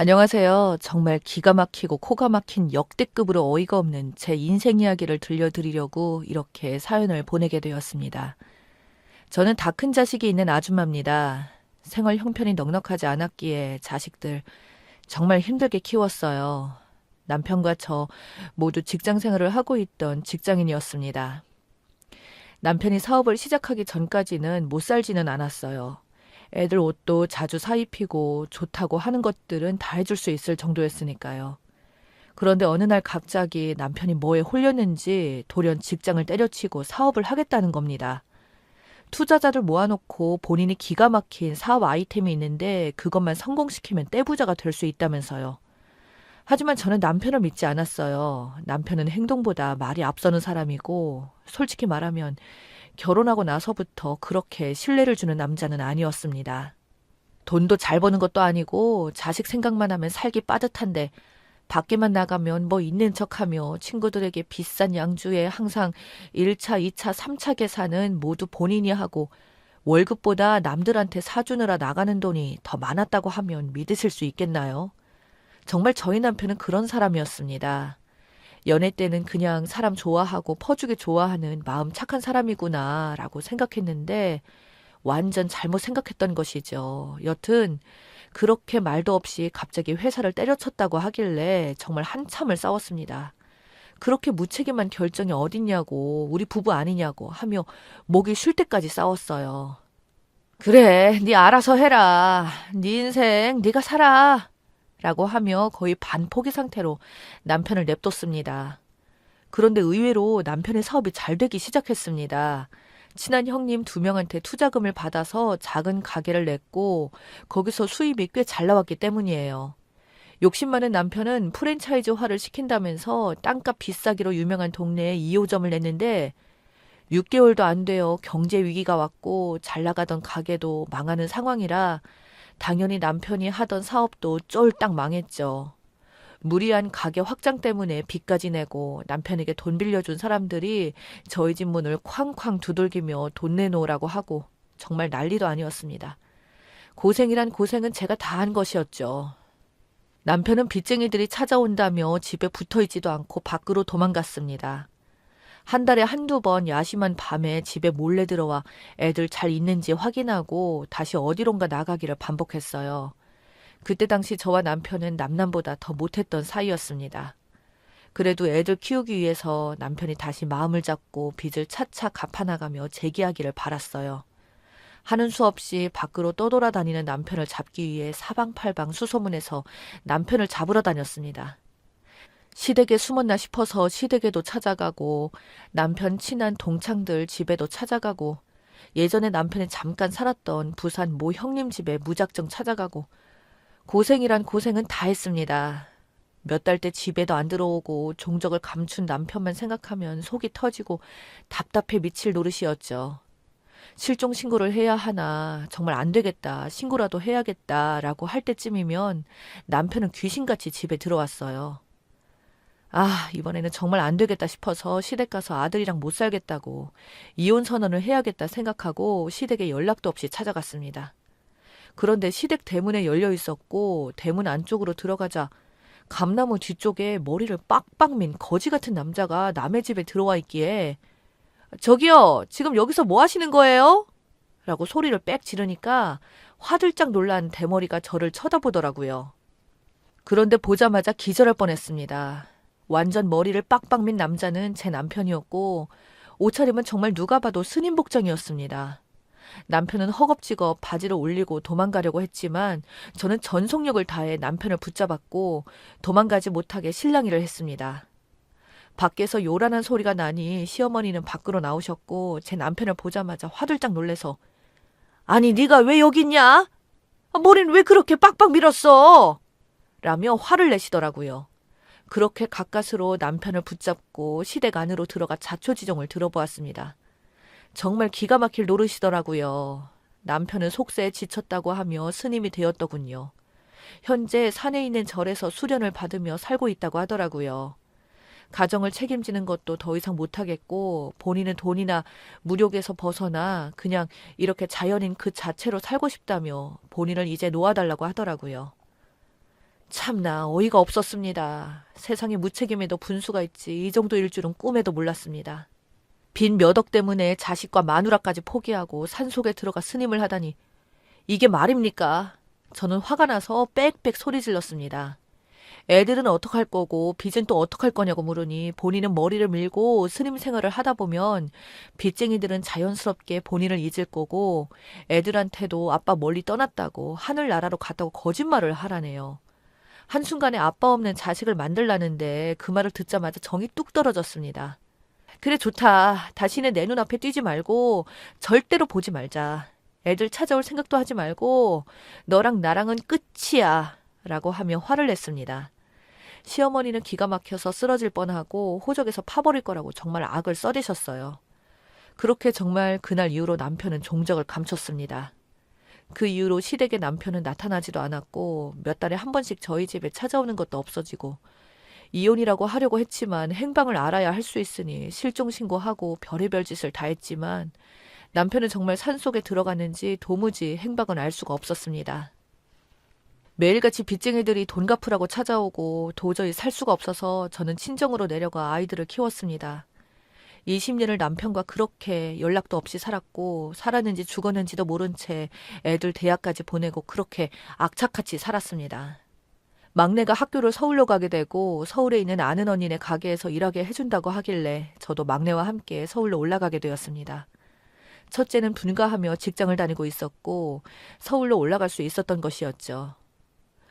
안녕하세요. 정말 기가 막히고 코가 막힌 역대급으로 어이가 없는 제 인생 이야기를 들려드리려고 이렇게 사연을 보내게 되었습니다. 저는 다 큰 자식이 있는 아줌마입니다. 생활 형편이 넉넉하지 않았기에 자식들 정말 힘들게 키웠어요. 남편과 저 모두 직장 생활을 하고 있던 직장인이었습니다. 남편이 사업을 시작하기 전까지는 못 살지는 않았어요. 애들 옷도 자주 사 입히고 좋다고 하는 것들은 다 해줄 수 있을 정도였으니까요. 그런데 어느 날 갑자기 남편이 뭐에 홀렸는지 돌연 직장을 때려치고 사업을 하겠다는 겁니다. 투자자들 모아놓고 본인이 기가 막힌 사업 아이템이 있는데 그것만 성공시키면 떼부자가 될 수 있다면서요. 하지만 저는 남편을 믿지 않았어요. 남편은 행동보다 말이 앞서는 사람이고 솔직히 말하면 결혼하고 나서부터 그렇게 신뢰를 주는 남자는 아니었습니다. 돈도 잘 버는 것도 아니고 자식 생각만 하면 살기 빠듯한데 밖에만 나가면 뭐 있는 척하며 친구들에게 비싼 양주에 항상 1차, 2차, 3차 계산은 모두 본인이 하고 월급보다 남들한테 사주느라 나가는 돈이 더 많았다고 하면 믿으실 수 있겠나요? 정말 저희 남편은 그런 사람이었습니다. 연애 때는 그냥 사람 좋아하고 퍼주기 좋아하는 마음 착한 사람이구나 라고 생각했는데 완전 잘못 생각했던 것이죠. 여튼 그렇게 말도 없이 갑자기 회사를 때려쳤다고 하길래 정말 한참을 싸웠습니다. 그렇게 무책임한 결정이 어딨냐고 우리 부부 아니냐고 하며 목이 쉴 때까지 싸웠어요. 그래, 네 알아서 해라. 네 인생 네가 살아. 라고 하며 거의 반포기 상태로 남편을 냅뒀습니다. 그런데 의외로 남편의 사업이 잘 되기 시작했습니다. 친한 형님 2명한테 투자금을 받아서 작은 가게를 냈고 거기서 수입이 꽤 잘 나왔기 때문이에요. 욕심 많은 남편은 프랜차이즈화를 시킨다면서 땅값 비싸기로 유명한 동네에 2호점을 냈는데 6개월도 안 되어 경제 위기가 왔고 잘 나가던 가게도 망하는 상황이라 당연히 남편이 하던 사업도 쫄딱 망했죠. 무리한 가게 확장 때문에 빚까지 내고 남편에게 돈 빌려준 사람들이 저희 집 문을 쾅쾅 두들기며 돈 내놓으라고 하고 정말 난리도 아니었습니다. 고생이란 고생은 제가 다 한 것이었죠. 남편은 빚쟁이들이 찾아온다며 집에 붙어있지도 않고 밖으로 도망갔습니다. 한 달에 한두 번 야심한 밤에 집에 몰래 들어와 애들 잘 있는지 확인하고 다시 어디론가 나가기를 반복했어요. 그때 당시 저와 남편은 남남보다 더 못했던 사이였습니다. 그래도 애들 키우기 위해서 남편이 다시 마음을 잡고 빚을 차차 갚아나가며 재기하기를 바랐어요. 하는 수 없이 밖으로 떠돌아다니는 남편을 잡기 위해 사방팔방 수소문해서 남편을 잡으러 다녔습니다. 시댁에 숨었나 싶어서 시댁에도 찾아가고 남편 친한 동창들 집에도 찾아가고 예전에 남편이 잠깐 살았던 부산 모 형님 집에 무작정 찾아가고 고생이란 고생은 다 했습니다. 몇 달째 집에도 안 들어오고 종적을 감춘 남편만 생각하면 속이 터지고 답답해 미칠 노릇이었죠. 실종 신고를 해야 하나 정말 안 되겠다 신고라도 해야겠다라고 할 때쯤이면 남편은 귀신같이 집에 들어왔어요. 아, 이번에는 정말 안 되겠다 싶어서 시댁 가서 아들이랑 못 살겠다고 이혼 선언을 해야겠다 생각하고 시댁에 연락도 없이 찾아갔습니다. 그런데 시댁 대문에 열려 있었고 대문 안쪽으로 들어가자 감나무 뒤쪽에 머리를 빡빡 민 거지 같은 남자가 남의 집에 들어와 있기에 저기요, 지금 여기서 뭐 하시는 거예요? 라고 소리를 빽 지르니까 화들짝 놀란 대머리가 저를 쳐다보더라고요. 그런데 보자마자 기절할 뻔했습니다. 완전 머리를 빡빡 민 남자는 제 남편이었고 옷차림은 정말 누가 봐도 스님 복장이었습니다. 남편은 허겁지겁 바지를 올리고 도망가려고 했지만 저는 전속력을 다해 남편을 붙잡았고 도망가지 못하게 실랑이를 했습니다. 밖에서 요란한 소리가 나니 시어머니는 밖으로 나오셨고 제 남편을 보자마자 화들짝 놀래서 아니 네가 왜 여기 있냐? 머리는 왜 그렇게 빡빡 밀었어? 라며 화를 내시더라고요. 그렇게 가까스로 남편을 붙잡고 시댁 안으로 들어가 자초지종을 들어보았습니다. 정말 기가 막힐 노릇이더라고요. 남편은 속세에 지쳤다고 하며 스님이 되었더군요. 현재 산에 있는 절에서 수련을 받으며 살고 있다고 하더라고요. 가정을 책임지는 것도 더 이상 못하겠고 본인은 돈이나 무력에서 벗어나 그냥 이렇게 자연인 그 자체로 살고 싶다며 본인을 이제 놓아달라고 하더라고요. 참나 어이가 없었습니다. 세상에 무책임에도 분수가 있지 이 정도일 줄은 꿈에도 몰랐습니다. 빈 몇 억 때문에 자식과 마누라까지 포기하고 산속에 들어가 스님을 하다니 이게 말입니까? 저는 화가 나서 빽빽 소리 질렀습니다. 애들은 어떡할 거고 빚은 또 어떡할 거냐고 물으니 본인은 머리를 밀고 스님 생활을 하다 보면 빚쟁이들은 자연스럽게 본인을 잊을 거고 애들한테도 아빠 멀리 떠났다고 하늘나라로 갔다고 거짓말을 하라네요. 한순간에 아빠 없는 자식을 만들라는데 그 말을 듣자마자 정이 뚝 떨어졌습니다. 그래 좋다. 다시는 내 눈앞에 뛰지 말고 절대로 보지 말자. 애들 찾아올 생각도 하지 말고 너랑 나랑은 끝이야. 라고 하며 화를 냈습니다. 시어머니는 기가 막혀서 쓰러질 뻔하고 호적에서 파버릴 거라고 정말 악을 써대셨어요. 그렇게 정말 그날 이후로 남편은 종적을 감췄습니다. 그 이후로 시댁에 남편은 나타나지도 않았고 몇 달에 한 번씩 저희 집에 찾아오는 것도 없어지고 이혼이라고 하려고 했지만 행방을 알아야 할 수 있으니 실종 신고하고 별의별 짓을 다 했지만 남편은 정말 산속에 들어갔는지 도무지 행방은 알 수가 없었습니다. 매일같이 빚쟁이들이 돈 갚으라고 찾아오고 도저히 살 수가 없어서 저는 친정으로 내려가 아이들을 키웠습니다. 20년을 남편과 그렇게 연락도 없이 살았고 살았는지 죽었는지도 모른 채 애들 대학까지 보내고 그렇게 악착같이 살았습니다. 막내가 학교를 서울로 가게 되고 서울에 있는 아는 언니네 가게에서 일하게 해준다고 하길래 저도 막내와 함께 서울로 올라가게 되었습니다. 첫째는 분가하며 직장을 다니고 있었고 서울로 올라갈 수 있었던 것이었죠.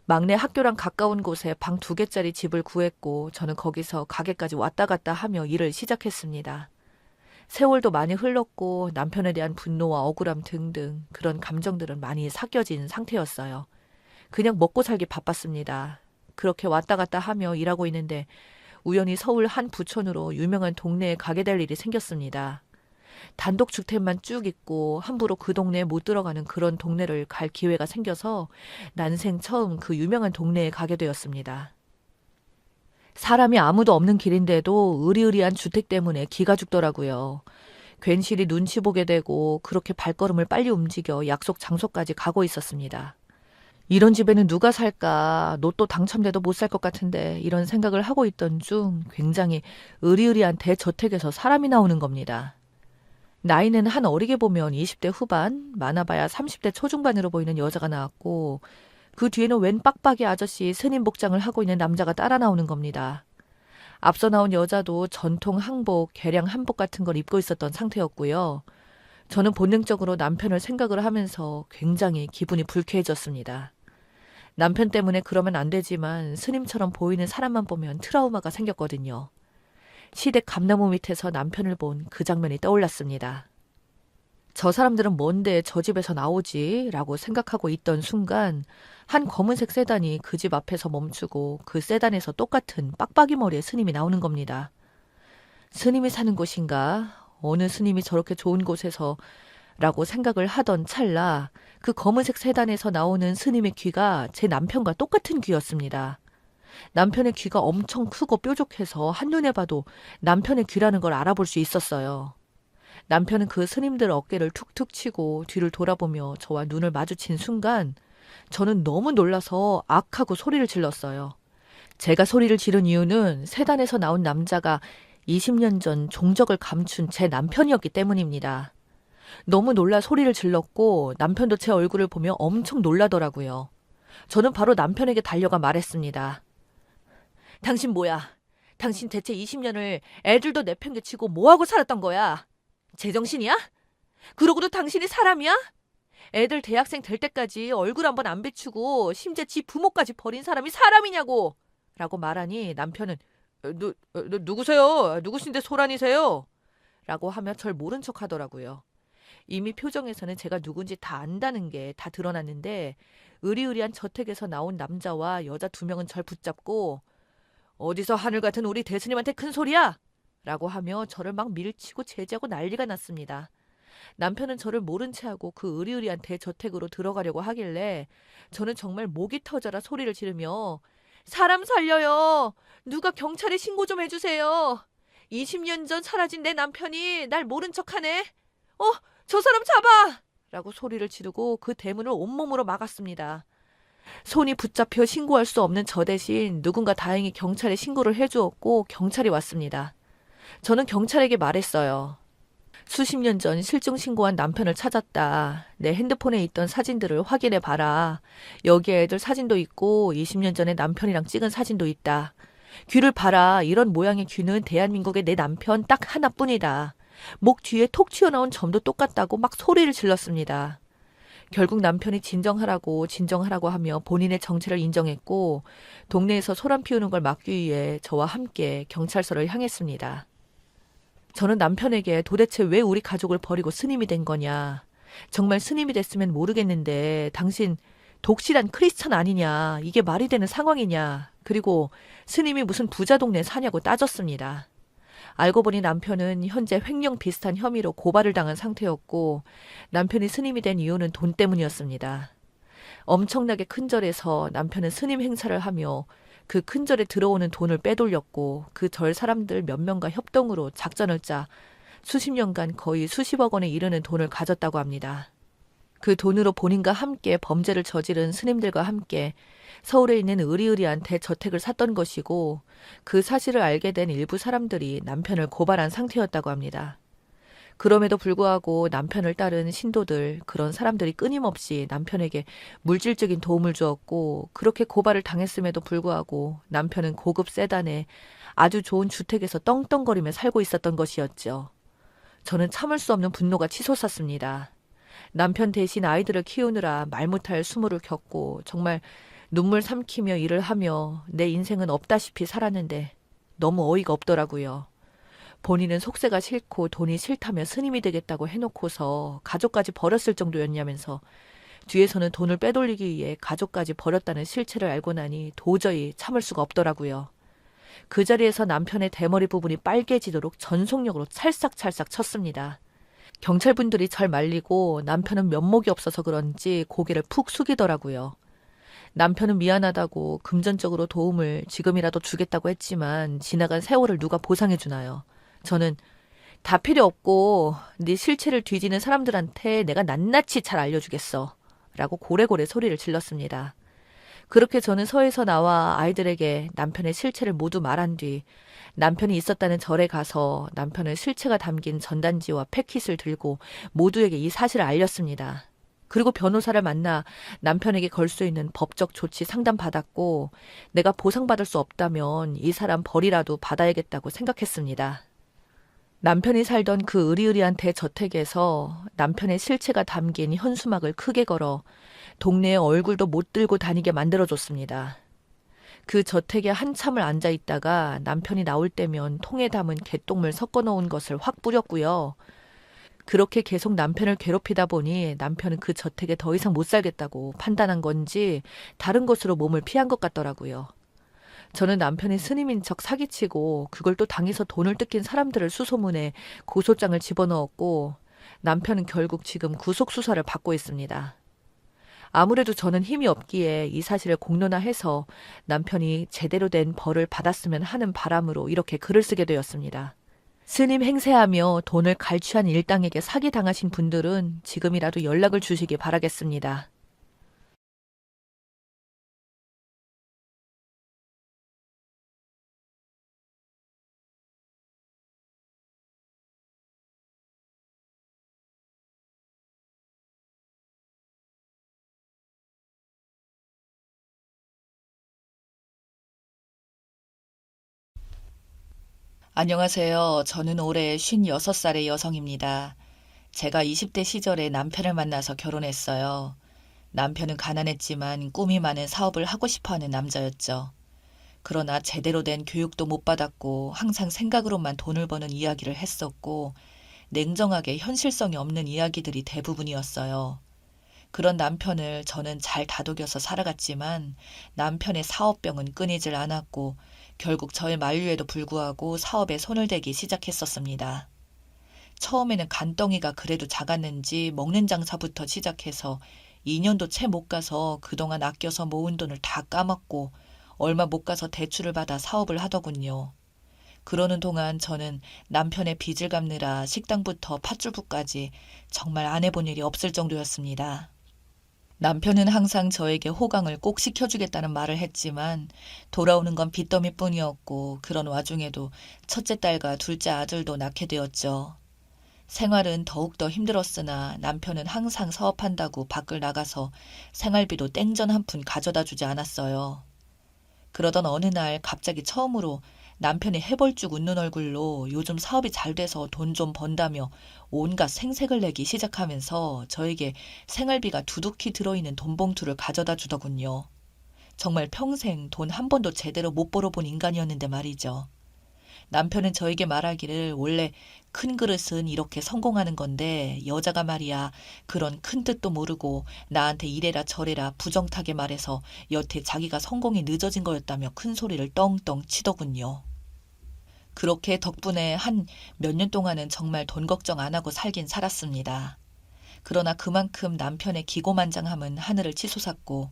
막내 학교랑 가까운 곳에 방 2개짜리 집을 구했고 저는 거기서 가게까지 왔다 갔다 하며 일을 시작했습니다. 세월도 많이 흘렀고 남편에 대한 분노와 억울함 등등 그런 감정들은 많이 삭혀진 상태였어요. 그냥 먹고 살기 바빴습니다. 그렇게 왔다 갔다 하며 일하고 있는데 우연히 서울 한 부촌으로 유명한 동네에 가게 될 일이 생겼습니다. 단독 주택만 쭉 있고 함부로 그 동네에 못 들어가는 그런 동네를 갈 기회가 생겨서 난생 처음 그 유명한 동네에 가게 되었습니다. 사람이 아무도 없는 길인데도 으리으리한 주택 때문에 기가 죽더라고요. 괜시리 눈치 보게 되고 그렇게 발걸음을 빨리 움직여 약속 장소까지 가고 있었습니다. 이런 집에는 누가 살까? 로또 당첨돼도 못 살 것 같은데 이런 생각을 하고 있던 중 굉장히 으리으리한 대저택에서 사람이 나오는 겁니다. 나이는 한 어리게 보면 20대 후반, 많아봐야 30대 초중반으로 보이는 여자가 나왔고 그 뒤에는 웬 빡빡이 아저씨 스님 복장을 하고 있는 남자가 따라 나오는 겁니다. 앞서 나온 여자도 전통 항복, 개량 한복 같은 걸 입고 있었던 상태였고요. 저는 본능적으로 남편을 생각을 하면서 굉장히 기분이 불쾌해졌습니다. 남편 때문에 그러면 안 되지만 스님처럼 보이는 사람만 보면 트라우마가 생겼거든요. 시댁 감나무 밑에서 남편을 본 그 장면이 떠올랐습니다. 저 사람들은 뭔데 저 집에서 나오지? 라고 생각하고 있던 순간 한 검은색 세단이 그 집 앞에서 멈추고 그 세단에서 똑같은 빡빡이 머리의 스님이 나오는 겁니다. 스님이 사는 곳인가? 어느 스님이 저렇게 좋은 곳에서 라고 생각을 하던 찰나 그 검은색 세단에서 나오는 스님의 귀가 제 남편과 똑같은 귀였습니다. 남편의 귀가 엄청 크고 뾰족해서 한눈에 봐도 남편의 귀라는 걸 알아볼 수 있었어요. 남편은 그 스님들 어깨를 툭툭 치고 뒤를 돌아보며 저와 눈을 마주친 순간 저는 너무 놀라서 악하고 소리를 질렀어요. 제가 소리를 지른 이유는 세단에서 나온 남자가 20년 전 종적을 감춘 제 남편이었기 때문입니다. 너무 놀라 소리를 질렀고 남편도 제 얼굴을 보며 엄청 놀라더라고요. 저는 바로 남편에게 달려가 말했습니다. 당신 뭐야? 당신 대체 20년을 애들도 내팽개치고 뭐하고 살았던 거야? 제정신이야? 그러고도 당신이 사람이야? 애들 대학생 될 때까지 얼굴 한번 안 비추고 심지어 지 부모까지 버린 사람이 사람이냐고! 라고 말하니 남편은 누구세요? 누구신데 소란이세요? 라고 하며 절 모른 척 하더라고요. 이미 표정에서는 제가 누군지 다 안다는 게 다 드러났는데 으리으리한 저택에서 나온 남자와 여자 2명은 절 붙잡고 어디서 하늘 같은 우리 대스님한테 큰 소리야! 라고 하며 저를 막 밀치고 제지하고 난리가 났습니다. 남편은 저를 모른 채하고 그 으리으리한 대저택으로 들어가려고 하길래 저는 정말 목이 터져라 소리를 지르며 사람 살려요! 누가 경찰에 신고 좀 해주세요! 20년 전 사라진 내 남편이 날 모른 척하네! 저 사람 잡아! 라고 소리를 지르고 그 대문을 온몸으로 막았습니다. 손이 붙잡혀 신고할 수 없는 저 대신 누군가 다행히 경찰에 신고를 해주었고 경찰이 왔습니다. 저는 경찰에게 말했어요. 수십 년 전 실종 신고한 남편을 찾았다. 내 핸드폰에 있던 사진들을 확인해 봐라. 여기에 애들 사진도 있고 20년 전에 남편이랑 찍은 사진도 있다. 귀를 봐라. 이런 모양의 귀는 대한민국의 내 남편 딱 하나뿐이다. 목 뒤에 톡 튀어나온 점도 똑같다고 막 소리를 질렀습니다. 결국 남편이 진정하라고 하며 본인의 정체를 인정했고 동네에서 소란 피우는 걸 막기 위해 저와 함께 경찰서를 향했습니다. 저는 남편에게 도대체 왜 우리 가족을 버리고 스님이 된 거냐. 정말 스님이 됐으면 모르겠는데 당신 독실한 크리스찬 아니냐. 이게 말이 되는 상황이냐. 그리고 스님이 무슨 부자 동네 사냐고 따졌습니다. 알고 보니 남편은 현재 횡령 비슷한 혐의로 고발을 당한 상태였고 남편이 스님이 된 이유는 돈 때문이었습니다. 엄청나게 큰 절에서 남편은 스님 행사를 하며 그 큰 절에 들어오는 돈을 빼돌렸고 그 절 사람들 몇 명과 협동으로 작전을 짜 수십 년간 거의 수십억 원에 이르는 돈을 가졌다고 합니다. 그 돈으로 본인과 함께 범죄를 저지른 스님들과 함께 서울에 있는 으리으리한 대저택을 샀던 것이고 그 사실을 알게 된 일부 사람들이 남편을 고발한 상태였다고 합니다. 그럼에도 불구하고 남편을 따른 신도들, 그런 사람들이 끊임없이 남편에게 물질적인 도움을 주었고 그렇게 고발을 당했음에도 불구하고 남편은 고급 세단에 아주 좋은 주택에서 떵떵거리며 살고 있었던 것이었죠. 저는 참을 수 없는 분노가 치솟았습니다. 남편 대신 아이들을 키우느라 말 못할 수모를 겪고 정말 눈물 삼키며 일을 하며 내 인생은 없다시피 살았는데 너무 어이가 없더라고요. 본인은 속세가 싫고 돈이 싫다며 스님이 되겠다고 해놓고서 가족까지 버렸을 정도였냐면서 뒤에서는 돈을 빼돌리기 위해 가족까지 버렸다는 실체를 알고 나니 도저히 참을 수가 없더라고요. 그 자리에서 남편의 대머리 부분이 빨개지도록 전속력으로 찰싹찰싹 쳤습니다. 경찰분들이 절 말리고 남편은 면목이 없어서 그런지 고개를 푹 숙이더라고요. 남편은 미안하다고 금전적으로 도움을 지금이라도 주겠다고 했지만 지나간 세월을 누가 보상해 주나요? 저는 다 필요 없고 네 실체를 뒤지는 사람들한테 내가 낱낱이 잘 알려주겠어 라고 고래고래 소리를 질렀습니다. 그렇게 저는 서에서 나와 아이들에게 남편의 실체를 모두 말한 뒤 남편이 있었다는 절에 가서 남편의 실체가 담긴 전단지와 패킷을 들고 모두에게 이 사실을 알렸습니다. 그리고 변호사를 만나 남편에게 걸 수 있는 법적 조치 상담받았고 내가 보상받을 수 없다면 이 사람 벌이라도 받아야겠다고 생각했습니다. 남편이 살던 그 으리으리한 대저택에서 남편의 실체가 담긴 현수막을 크게 걸어 동네에 얼굴도 못 들고 다니게 만들어줬습니다. 그 저택에 한참을 앉아 있다가 남편이 나올 때면 통에 담은 개똥물 섞어 놓은 것을 확 뿌렸고요. 그렇게 계속 남편을 괴롭히다 보니 남편은 그 저택에 더 이상 못 살겠다고 판단한 건지 다른 곳으로 몸을 피한 것 같더라고요. 저는 남편이 스님인 척 사기치고 그걸 또 당해서 돈을 뜯긴 사람들을 수소문해 고소장을 집어넣었고 남편은 결국 지금 구속수사를 받고 있습니다. 아무래도 저는 힘이 없기에 이 사실을 공론화해서 남편이 제대로 된 벌을 받았으면 하는 바람으로 이렇게 글을 쓰게 되었습니다. 스님 행세하며 돈을 갈취한 일당에게 사기당하신 분들은 지금이라도 연락을 주시기 바라겠습니다. 안녕하세요. 저는 올해 56살의 여성입니다. 제가 20대 시절에 남편을 만나서 결혼했어요. 남편은 가난했지만 꿈이 많은 사업을 하고 싶어하는 남자였죠. 그러나 제대로 된 교육도 못 받았고 항상 생각으로만 돈을 버는 이야기를 했었고 냉정하게 현실성이 없는 이야기들이 대부분이었어요. 그런 남편을 저는 잘 다독여서 살아갔지만 남편의 사업병은 끊이질 않았고 결국 저의 만류에도 불구하고 사업에 손을 대기 시작했었습니다. 처음에는 간덩이가 그래도 작았는지 먹는 장사부터 시작해서 2년도 채 못 가서 그동안 아껴서 모은 돈을 다 까먹고 얼마 못 가서 대출을 받아 사업을 하더군요. 그러는 동안 저는 남편의 빚을 갚느라 식당부터 팥주부까지 정말 안 해본 일이 없을 정도였습니다. 남편은 항상 저에게 호강을 꼭 시켜주겠다는 말을 했지만 돌아오는 건 빚더미뿐이었고 그런 와중에도 첫째 딸과 둘째 아들도 낳게 되었죠. 생활은 더욱더 힘들었으나 남편은 항상 사업한다고 밖을 나가서 생활비도 땡전 한 푼 가져다 주지 않았어요. 그러던 어느 날 갑자기 처음으로 남편이 해벌쭉 웃는 얼굴로 요즘 사업이 잘 돼서 돈 좀 번다며 온갖 생색을 내기 시작하면서 저에게 생활비가 두둑히 들어있는 돈봉투를 가져다 주더군요. 정말 평생 돈 한 번도 제대로 못 벌어본 인간이었는데 말이죠. 남편은 저에게 말하기를 원래 큰 그릇은 이렇게 성공하는 건데 여자가 말이야 그런 큰 뜻도 모르고 나한테 이래라 저래라 부정타게 말해서 여태 자기가 성공이 늦어진 거였다며 큰 소리를 떵떵 치더군요. 그렇게 덕분에 한 몇 년 동안은 정말 돈 걱정 안 하고 살긴 살았습니다. 그러나 그만큼 남편의 기고만장함은 하늘을 치솟았고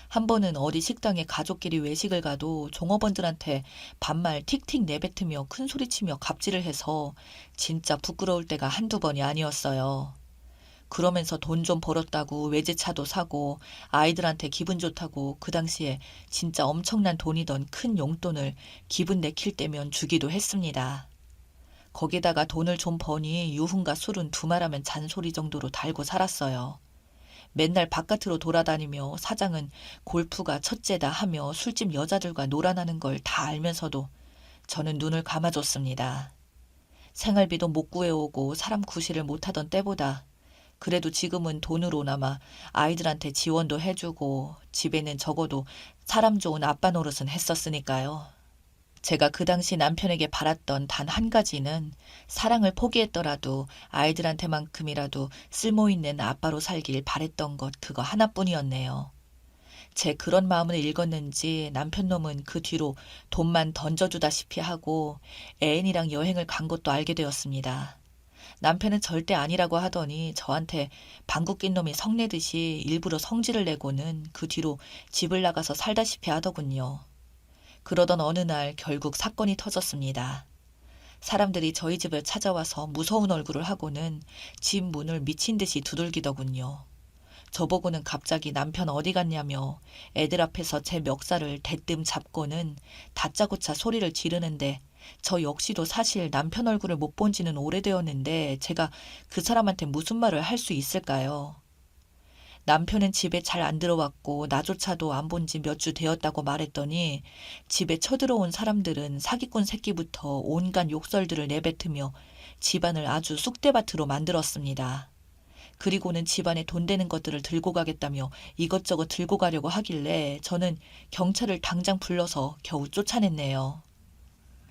한 번은 어디 식당에 가족끼리 외식을 가도 종업원들한테 반말 틱틱 내뱉으며 큰소리치며 갑질을 해서 진짜 부끄러울 때가 한두 번이 아니었어요. 그러면서 돈 좀 벌었다고 외제차도 사고 아이들한테 기분 좋다고 그 당시에 진짜 엄청난 돈이던 큰 용돈을 기분 내킬 때면 주기도 했습니다. 거기다가 돈을 좀 버니 유흥과 술은 두말하면 잔소리 정도로 달고 살았어요. 맨날 바깥으로 돌아다니며 사장은 골프가 첫째다 하며 술집 여자들과 놀아나는 걸 다 알면서도 저는 눈을 감아줬습니다. 생활비도 못 구해오고 사람 구실을 못하던 때보다 그래도 지금은 돈으로나마 아이들한테 지원도 해주고 집에는 적어도 사람 좋은 아빠 노릇은 했었으니까요. 제가 그 당시 남편에게 바랐던 단 한 가지는 사랑을 포기했더라도 아이들한테만큼이라도 쓸모있는 아빠로 살길 바랬던 것 그거 하나뿐이었네요. 제 그런 마음을 읽었는지 남편 놈은 그 뒤로 돈만 던져주다시피 하고 애인이랑 여행을 간 것도 알게 되었습니다. 남편은 절대 아니라고 하더니 저한테 방귀 낀 놈이 성내듯이 일부러 성질을 내고는 그 뒤로 집을 나가서 살다시피 하더군요. 그러던 어느 날 결국 사건이 터졌습니다. 사람들이 저희 집을 찾아와서 무서운 얼굴을 하고는 집 문을 미친 듯이 두들기더군요. 저보고는 갑자기 남편 어디 갔냐며 애들 앞에서 제 멱살을 대뜸 잡고는 다짜고짜 소리를 지르는데 저 역시도 사실 남편 얼굴을 못 본 지는 오래되었는데 제가 그 사람한테 무슨 말을 할 수 있을까요? 남편은 집에 잘 안 들어왔고 나조차도 안 본 지 몇 주 되었다고 말했더니 집에 쳐들어온 사람들은 사기꾼 새끼부터 온갖 욕설들을 내뱉으며 집안을 아주 쑥대밭으로 만들었습니다. 그리고는 집안에 돈 되는 것들을 들고 가겠다며 이것저것 들고 가려고 하길래 저는 경찰을 당장 불러서 겨우 쫓아냈네요.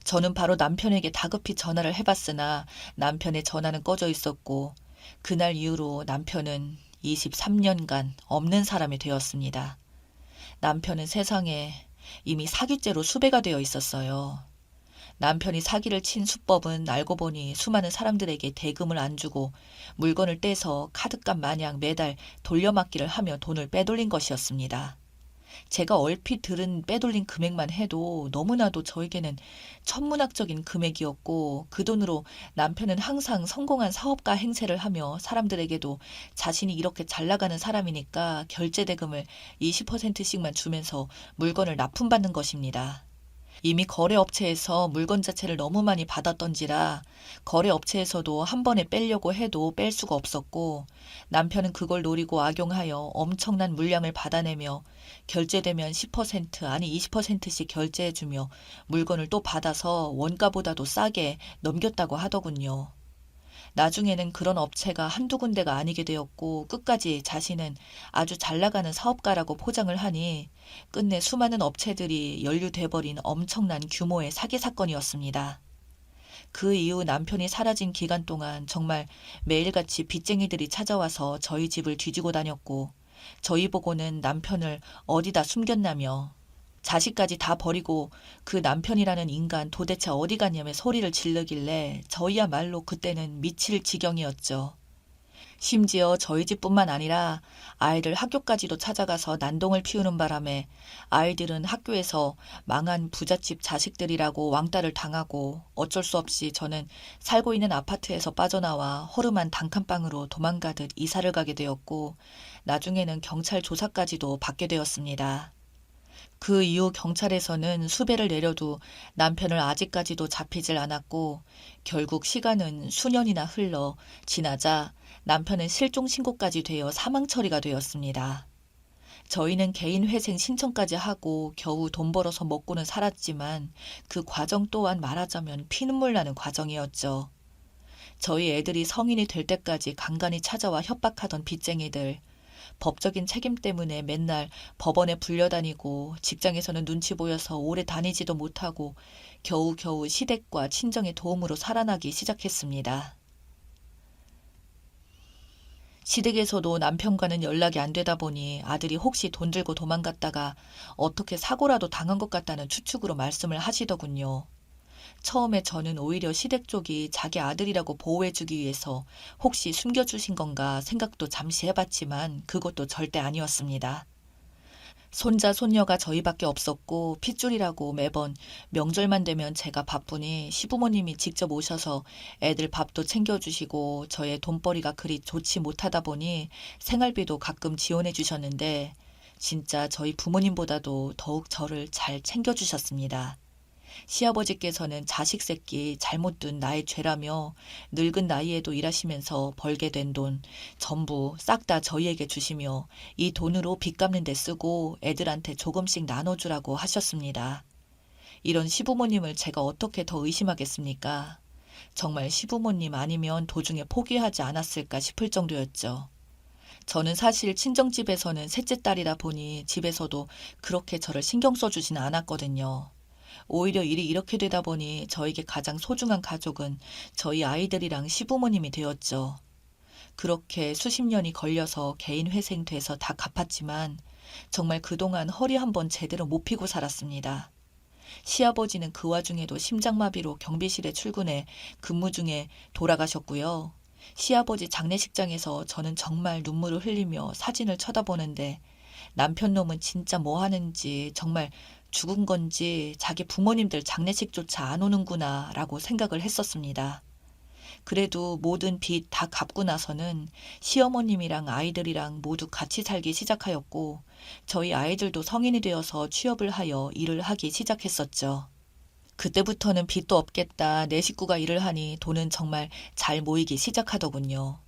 저는 바로 남편에게 다급히 전화를 해봤으나 남편의 전화는 꺼져 있었고 그날 이후로 남편은 23년간 없는 사람이 되었습니다. 남편은 세상에 이미 사기죄로 수배가 되어 있었어요. 남편이 사기를 친 수법은 알고 보니 수많은 사람들에게 대금을 안 주고 물건을 떼서 카드값 마냥 매달 돌려막기를 하며 돈을 빼돌린 것이었습니다. 제가 얼핏 들은 빼돌린 금액만 해도 너무나도 저에게는 천문학적인 금액이었고 그 돈으로 남편은 항상 성공한 사업가 행세를 하며 사람들에게도 자신이 이렇게 잘 나가는 사람이니까 결제 대금을 20%씩만 주면서 물건을 납품받는 것입니다. 이미 거래업체에서 물건 자체를 너무 많이 받았던지라 거래업체에서도 한 번에 빼려고 해도 뺄 수가 없었고 남편은 그걸 노리고 악용하여 엄청난 물량을 받아내며 결제되면 10% 아니 20%씩 결제해주며 물건을 또 받아서 원가보다도 싸게 넘겼다고 하더군요. 나중에는 그런 업체가 한두 군데가 아니게 되었고 끝까지 자신은 아주 잘 나가는 사업가라고 포장을 하니 끝내 수많은 업체들이 연루돼버린 엄청난 규모의 사기 사건이었습니다. 그 이후 남편이 사라진 기간 동안 정말 매일같이 빚쟁이들이 찾아와서 저희 집을 뒤지고 다녔고 저희 보고는 남편을 어디다 숨겼냐며 자식까지 다 버리고 그 남편이라는 인간 도대체 어디 갔냐며 소리를 지르길래 저희야말로 그때는 미칠 지경이었죠. 심지어 저희 집뿐만 아니라 아이들 학교까지도 찾아가서 난동을 피우는 바람에 아이들은 학교에서 망한 부잣집 자식들이라고 왕따를 당하고 어쩔 수 없이 저는 살고 있는 아파트에서 빠져나와 허름한 단칸방으로 도망가듯 이사를 가게 되었고 나중에는 경찰 조사까지도 받게 되었습니다. 그 이후 경찰에서는 수배를 내려도 남편을 아직까지도 잡히질 않았고 결국 시간은 수년이나 흘러 지나자 남편은 실종 신고까지 되어 사망 처리가 되었습니다. 저희는 개인 회생 신청까지 하고 겨우 돈 벌어서 먹고는 살았지만 그 과정 또한 말하자면 피눈물 나는 과정이었죠. 저희 애들이 성인이 될 때까지 간간히 찾아와 협박하던 빚쟁이들, 법적인 책임 때문에 맨날 법원에 불려다니고 직장에서는 눈치 보여서 오래 다니지도 못하고 겨우겨우 시댁과 친정의 도움으로 살아나기 시작했습니다. 시댁에서도 남편과는 연락이 안 되다 보니 아들이 혹시 돈 들고 도망갔다가 어떻게 사고라도 당한 것 같다는 추측으로 말씀을 하시더군요. 처음에 저는 오히려 시댁 쪽이 자기 아들이라고 보호해주기 위해서 혹시 숨겨주신 건가 생각도 잠시 해봤지만 그것도 절대 아니었습니다. 손자, 손녀가 저희밖에 없었고 핏줄이라고 매번 명절만 되면 제가 바쁘니 시부모님이 직접 오셔서 애들 밥도 챙겨주시고 저의 돈벌이가 그리 좋지 못하다 보니 생활비도 가끔 지원해 주셨는데 진짜 저희 부모님보다도 더욱 저를 잘 챙겨주셨습니다. 시아버지께서는 자식 새끼 잘못 둔 나의 죄라며 늙은 나이에도 일하시면서 벌게 된 돈 전부 싹 다 저희에게 주시며 이 돈으로 빚 갚는 데 쓰고 애들한테 조금씩 나눠주라고 하셨습니다. 이런 시부모님을 제가 어떻게 더 의심하겠습니까? 정말 시부모님 아니면 도중에 포기하지 않았을까 싶을 정도였죠. 저는 사실 친정집에서는 셋째 딸이라 보니 집에서도 그렇게 저를 신경 써주진 않았거든요. 오히려 일이 이렇게 되다 보니 저에게 가장 소중한 가족은 저희 아이들이랑 시부모님이 되었죠. 그렇게 수십 년이 걸려서 개인 회생돼서 다 갚았지만 정말 그동안 허리 한번 제대로 못 펴고 살았습니다. 시아버지는 그 와중에도 심장마비로 경비실에 출근해 근무 중에 돌아가셨고요. 시아버지 장례식장에서 저는 정말 눈물을 흘리며 사진을 쳐다보는데 남편 놈은 진짜 뭐 하는지 정말 죽은 건지 자기 부모님들 장례식조차 안 오는구나 라고 생각을 했었습니다. 그래도 모든 빚 다 갚고 나서는 시어머님이랑 아이들이랑 모두 같이 살기 시작하였고 저희 아이들도 성인이 되어서 취업을 하여 일을 하기 시작했었죠. 그때부터는 빚도 없겠다. 내 식구가 일을 하니 돈은 정말 잘 모이기 시작하더군요.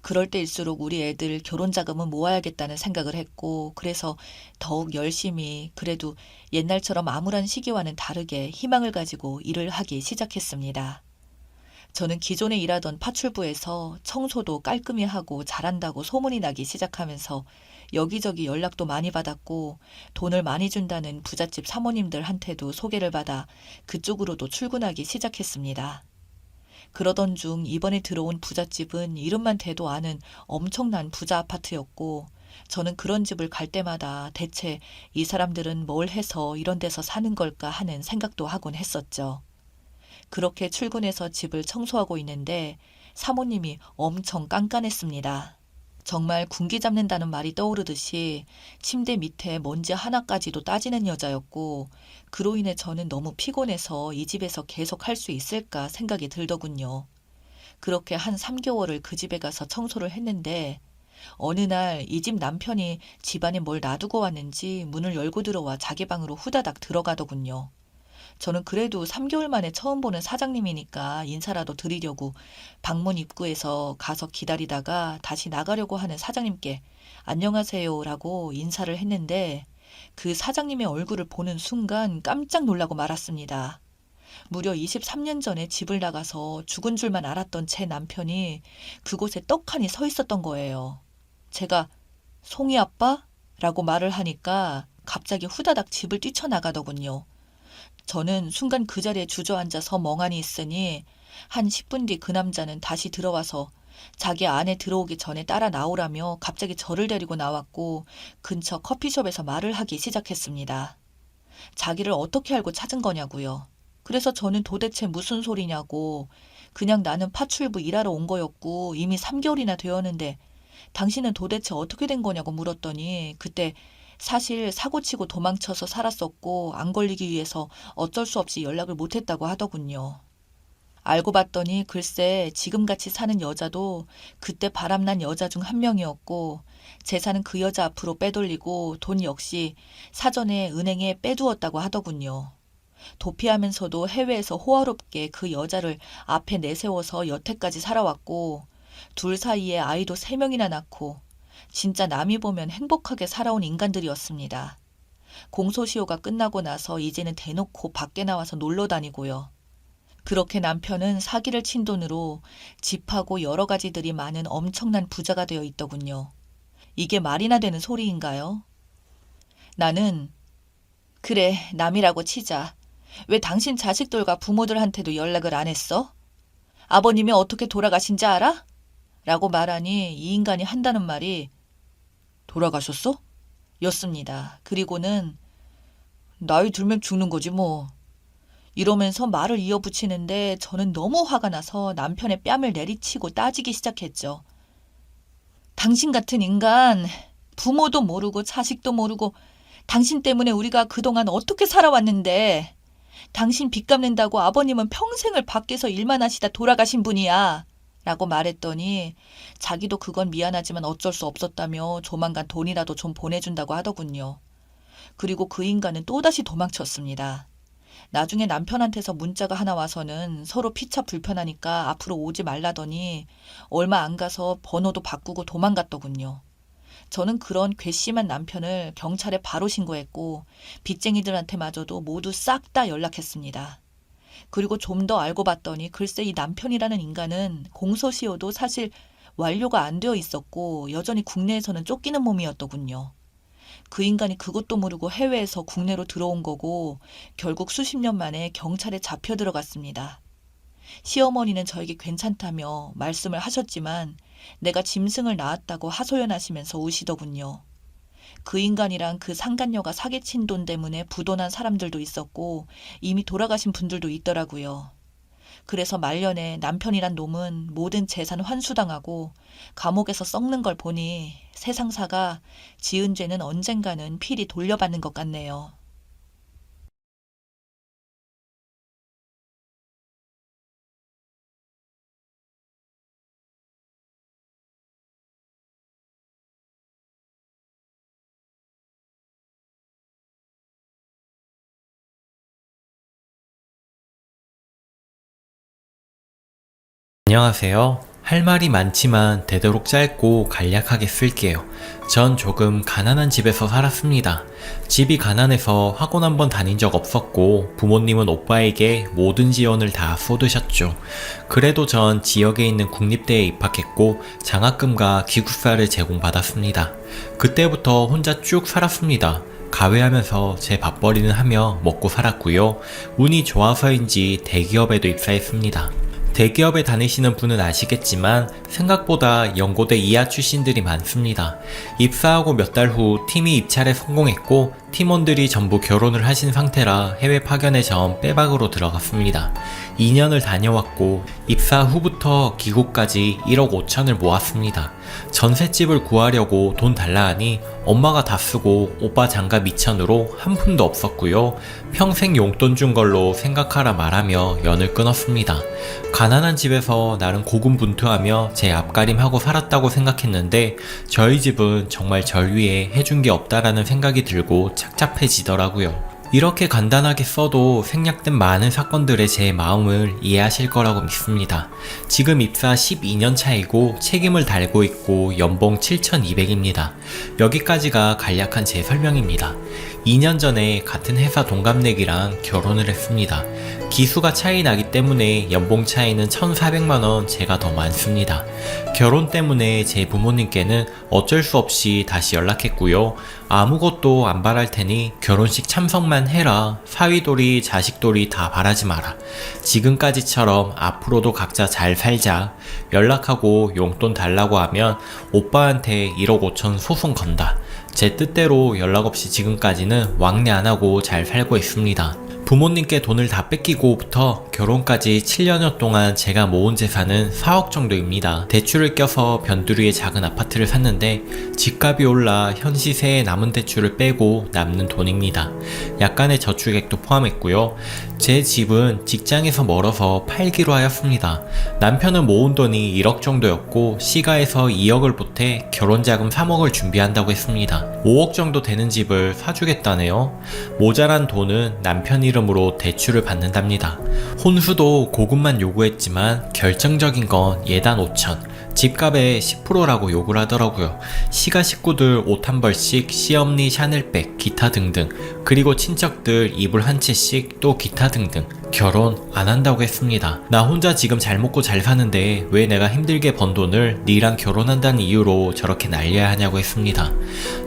그럴 때일수록 우리 애들 결혼 자금은 모아야겠다는 생각을 했고 그래서 더욱 열심히 그래도 옛날처럼 암울한 시기와는 다르게 희망을 가지고 일을 하기 시작했습니다. 저는 기존에 일하던 파출부에서 청소도 깔끔히 하고 잘한다고 소문이 나기 시작하면서 여기저기 연락도 많이 받았고 돈을 많이 준다는 부잣집 사모님들한테도 소개를 받아 그쪽으로도 출근하기 시작했습니다. 그러던 중 이번에 들어온 부잣집은 이름만 대도 아는 엄청난 부자 아파트였고 저는 그런 집을 갈 때마다 대체 이 사람들은 뭘 해서 이런 데서 사는 걸까 하는 생각도 하곤 했었죠. 그렇게 출근해서 집을 청소하고 있는데 사모님이 엄청 깐깐했습니다. 정말 군기 잡는다는 말이 떠오르듯이 침대 밑에 먼지 하나까지도 따지는 여자였고 그로 인해 저는 너무 피곤해서 이 집에서 계속 할 수 있을까 생각이 들더군요. 그렇게 한 3개월을 그 집에 가서 청소를 했는데 어느 날 이 집 남편이 집안에 뭘 놔두고 왔는지 문을 열고 들어와 자기 방으로 후다닥 들어가더군요. 저는 그래도 3개월 만에 처음 보는 사장님이니까 인사라도 드리려고 방문 입구에서 가서 기다리다가 다시 나가려고 하는 사장님께 안녕하세요라고 인사를 했는데 그 사장님의 얼굴을 보는 순간 깜짝 놀라고 말았습니다. 무려 23년 전에 집을 나가서 죽은 줄만 알았던 제 남편이 그곳에 떡하니 서 있었던 거예요. 제가 송이 아빠? 라고 말을 하니까 갑자기 후다닥 집을 뛰쳐나가더군요. 저는 순간 그 자리에 주저앉아서 멍하니 있으니 한 10분 뒤 그 남자는 다시 들어와서 자기 안에 들어오기 전에 따라 나오라며 갑자기 저를 데리고 나왔고 근처 커피숍에서 말을 하기 시작했습니다. 자기를 어떻게 알고 찾은 거냐고요. 그래서 저는 도대체 무슨 소리냐고 그냥 나는 파출부 일하러 온 거였고 이미 3개월이나 되었는데 당신은 도대체 어떻게 된 거냐고 물었더니 그때 사실 사고치고 도망쳐서 살았었고 안 걸리기 위해서 어쩔 수 없이 연락을 못했다고 하더군요. 알고 봤더니 글쎄 지금같이 사는 여자도 그때 바람난 여자 중 한 명이었고 재산은 그 여자 앞으로 빼돌리고 돈 역시 사전에 은행에 빼두었다고 하더군요. 도피하면서도 해외에서 호화롭게 그 여자를 앞에 내세워서 여태까지 살아왔고 둘 사이에 아이도 3명이나 낳고 진짜 남이 보면 행복하게 살아온 인간들이었습니다. 공소시효가 끝나고 나서 이제는 대놓고 밖에 나와서 놀러 다니고요. 그렇게 남편은 사기를 친 돈으로 집하고 여러 가지들이 많은 엄청난 부자가 되어 있더군요. 이게 말이나 되는 소리인가요? 나는 그래 남이라고 치자. 왜 당신 자식들과 부모들한테도 연락을 안 했어? 아버님이 어떻게 돌아가신지 알아? 라고 말하니 이 인간이 한다는 말이 돌아가셨어? 였습니다. 그리고는 나이 들면 죽는 거지 뭐. 이러면서 말을 이어붙이는데 저는 너무 화가 나서 남편의 뺨을 내리치고 따지기 시작했죠. 당신 같은 인간, 부모도 모르고 자식도 모르고 당신 때문에 우리가 그동안 어떻게 살아왔는데 당신 빚 갚는다고 아버님은 평생을 밖에서 일만 하시다 돌아가신 분이야. 라고 말했더니 자기도 그건 미안하지만 어쩔 수 없었다며 조만간 돈이라도 좀 보내준다고 하더군요. 그리고 그 인간은 또다시 도망쳤습니다. 나중에 남편한테서 문자가 하나 와서는 서로 피차 불편하니까 앞으로 오지 말라더니 얼마 안 가서 번호도 바꾸고 도망갔더군요. 저는 그런 괘씸한 남편을 경찰에 바로 신고했고 빚쟁이들한테마저도 모두 싹 다 연락했습니다. 그리고 좀 더 알고 봤더니 글쎄 이 남편이라는 인간은 공소시효도 사실 완료가 안 되어 있었고 여전히 국내에서는 쫓기는 몸이었더군요. 그 인간이 그것도 모르고 해외에서 국내로 들어온 거고 결국 수십 년 만에 경찰에 잡혀 들어갔습니다. 시어머니는 저에게 괜찮다며 말씀을 하셨지만 내가 짐승을 낳았다고 하소연하시면서 우시더군요. 그 인간이랑 그 상간녀가 사기친 돈 때문에 부도난 사람들도 있었고 이미 돌아가신 분들도 있더라고요. 그래서 말년에 남편이란 놈은 모든 재산 환수당하고 감옥에서 썩는 걸 보니 세상사가 지은 죄는 언젠가는 필히 돌려받는 것 같네요. 안녕하세요. 할 말이 많지만 되도록 짧고 간략하게 쓸게요. 전 조금 가난한 집에서 살았습니다. 집이 가난해서 학원 한번 다닌 적 없었고 부모님은 오빠에게 모든 지원을 다 쏟으셨죠. 그래도 전 지역에 있는 국립대에 입학했고 장학금과 기숙사를 제공받았습니다. 그때부터 혼자 쭉 살았습니다. 가회하면서 제 밥벌이는 하며 먹고 살았고요. 운이 좋아서인지 대기업에도 입사했습니다. 대기업에 다니시는 분은 아시겠지만 생각보다 연고대 이하 출신들이 많습니다. 입사하고 몇 달 후 팀이 입찰에 성공했고 팀원들이 전부 결혼을 하신 상태라 해외 파견에 전 빼박으로 들어갔습니다. 2년을 다녀왔고 입사 후부터 귀국까지 1억 5천을 모았습니다. 전셋집을 구하려고 돈 달라 하니 엄마가 다 쓰고 오빠 장가 2천으로 한 푼도 없었고요. 평생 용돈 준 걸로 생각하라 말하며 연을 끊었습니다. 가난한 집에서 나름 고군분투하며 제 앞가림하고 살았다고 생각했는데 저희 집은 정말 절 위해 해준 게 없다라는 생각이 들고 착잡해지더라고요. 이렇게 간단하게 써도 생략된 많은 사건들의 제 마음을 이해하실 거라고 믿습니다. 지금 입사 12년 차이고 책임을 달고 있고 연봉 7,200입니다. 여기까지가 간략한 제 설명입니다. 2년 전에 같은 회사 동갑내기랑 결혼을 했습니다. 기수가 차이 나기 때문에 연봉 차이는 1,400만원 제가 더 많습니다. 결혼 때문에 제 부모님께는 어쩔 수 없이 다시 연락했고요. 아무것도 안 바랄 테니 결혼식 참석만 해라. 사위돌이 자식돌이 다 바라지 마라. 지금까지처럼 앞으로도 각자 잘 살자. 연락하고 용돈 달라고 하면 오빠한테 1억 5천 소송 건다. 제 뜻대로 연락 없이 지금까지는 왕래 안 하고 잘 살고 있습니다. 부모님께 돈을 다 뺏기고부터 결혼까지 7년여 동안 제가 모은 재산은 4억 정도입니다. 대출을 껴서 변두리에 작은 아파트를 샀는데 집값이 올라 현 시세에 남은 대출을 빼고 남는 돈입니다. 약간의 저축액도 포함했고요. 제 집은 직장에서 멀어서 팔기로 하였습니다. 남편은 모은 돈이 1억 정도였고 시가에서 2억을 보태 결혼자금 3억을 준비한다고 했습니다. 5억 정도 되는 집을 사주겠다네요. 모자란 돈은 남편 이름으로 대출을 받는답니다. 혼수도 고금만 요구했지만 결정적인 건 예단 5천, 집값의 10%라고 요구를 하더라고요. 시가 식구들 옷 한 벌씩, 시어머니 샤넬백, 기타 등등, 그리고 친척들 이불 한 채씩, 또 기타 등등. 결혼 안 한다고 했습니다. 나 혼자 지금 잘 먹고 잘 사는데 왜 내가 힘들게 번 돈을 니랑 결혼한다는 이유로 저렇게 날려야 하냐고 했습니다.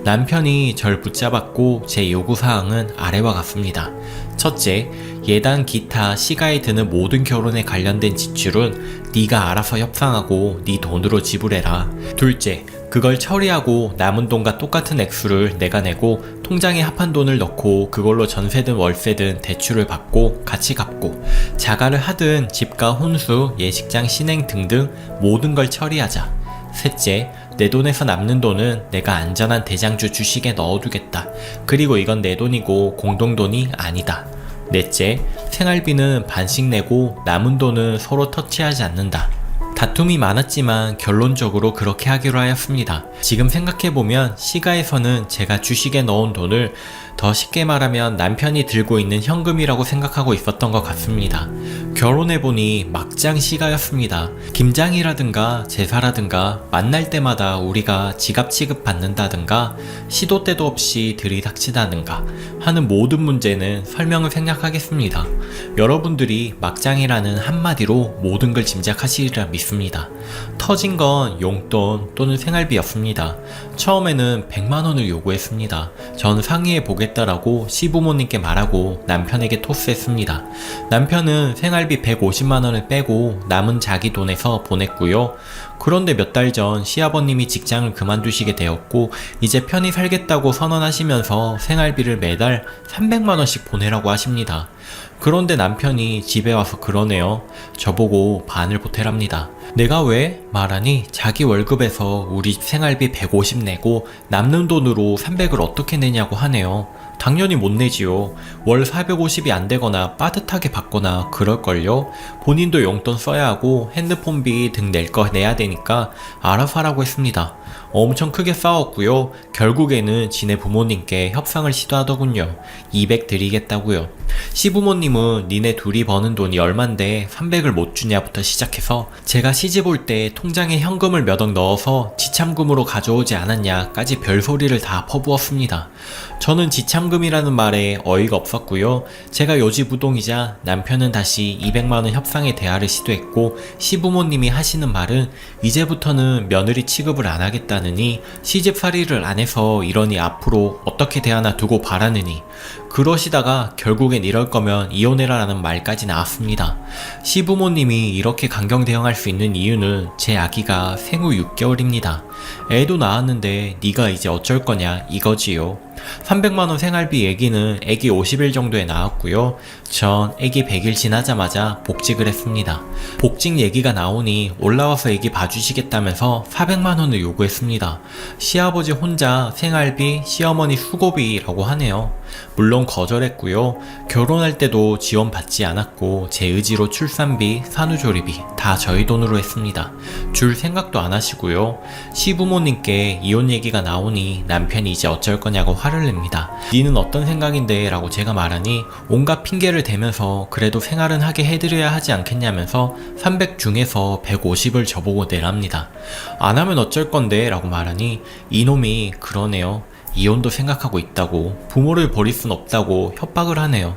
남편이 절 붙잡았고 제 요구사항은 아래와 같습니다. 첫째, 예단 기타 시가에 드는 모든 결혼에 관련된 지출은 네가 알아서 협상하고 네 돈으로 지불해라. 둘째, 그걸 처리하고 남은 돈과 똑같은 액수를 내가 내고 통장에 합한 돈을 넣고 그걸로 전세든 월세든 대출을 받고 같이 갚고, 자가를 하든 집과 혼수, 예식장 신행 등등 모든 걸 처리하자. 셋째, 내 돈에서 남는 돈은 내가 안전한 대장주 주식에 넣어두겠다. 그리고 이건 내 돈이고 공동돈이 아니다. 넷째, 생활비는 반씩 내고 남은 돈은 서로 터치하지 않는다. 다툼이 많았지만 결론적으로 그렇게 하기로 하였습니다. 지금 생각해보면 시가에서는 제가 주식에 넣은 돈을 더 쉽게 말하면 남편이 들고 있는 현금이라고 생각하고 있었던 것 같습니다. 결혼해보니 막장 시가였습니다. 김장이라든가 제사라든가 만날 때마다 우리가 지갑 취급 받는다든가 시도 때도 없이 들이닥치다든가 하는 모든 문제는 설명을 생략하겠습니다. 여러분들이 막장이라는 한마디로 모든 걸 짐작하시리라 믿습니다. 터진 건 용돈 또는 생활비였습니다. 처음에는 100만원을 요구했습니다. 전 상의해 보겠다라고 시부모님께 말하고 남편에게 토스했습니다. 남편은 생활비 150만원을 빼고 남은 자기 돈에서 보냈고요. 그런데 몇 달 전 시아버님이 직장을 그만두시게 되었고 이제 편히 살겠다고 선언하시면서 생활비를 매달 300만원씩 보내라고 하십니다. 그런데 남편이 집에 와서 그러네요. 저보고 반을 보태랍니다. 내가 왜? 말하니 자기 월급에서 우리 생활비 150 내고 남는 돈으로 300을 어떻게 내냐고 하네요. 당연히 못 내지요. 월 450이 안 되거나 빠듯하게 받거나 그럴걸요. 본인도 용돈 써야 하고 핸드폰비 등 낼 거 내야 되니까 알아서 하라고 했습니다. 엄청 크게 싸웠고요. 결국에는 지네 부모님께 협상을 시도하더군요. 200 드리겠다고요. 시부모님은 니네 둘이 버는 돈이 얼만데 300을 못 주냐부터 시작해서 제가 시집 올 때 통장에 현금을 몇 억 넣어서 지참금으로 가져오지 않았냐까지 별소리를 다 퍼부었습니다. 저는 지참금이라는 말에 어이가 없었고요. 제가 요지부동이자 남편은 다시 200만원 협상의 대화를 시도했고 시부모님이 하시는 말은 이제부터는 며느리 취급을 안 하겠다느니 시집살이를 안 해서 이러니 앞으로 어떻게 대하나 두고 바라느니 그러시다가 결국엔 이럴 거면 이혼해라 라는 말까지 나왔습니다. 시부모님이 이렇게 강경 대응할 수 있는 이유는 제 아기가 생후 6개월입니다. 애도 낳았는데 네가 이제 어쩔 거냐 이거지요. 300만원 생활비 얘기는 애기 50일 정도에 나왔고요. 전 애기 100일 지나자마자 복직을 했습니다. 복직 얘기가 나오니 올라와서 애기 봐주시겠다면서 400만원을 요구했습니다. 시아버지 혼자 생활비, 시어머니 수고비라고 하네요. 물론 거절했고요. 결혼할 때도 지원받지 않았고 제 의지로 출산비, 산후조리비 다 저희 돈으로 했습니다. 줄 생각도 안 하시고요. 시부모님께 이혼 얘기가 나오니 남편이 이제 어쩔 거냐고 화를 냅니다. 니는 어떤 생각인데? 라고 제가 말하니 온갖 핑계를 대면서 그래도 생활은 하게 해드려야 하지 않겠냐면서 300 중에서 150을 저보고 내랍니다. 안 하면 어쩔 건데? 라고 말하니 이놈이 그러네요. 이혼도 생각하고 있다고, 부모를 버릴 순 없다고 협박을 하네요.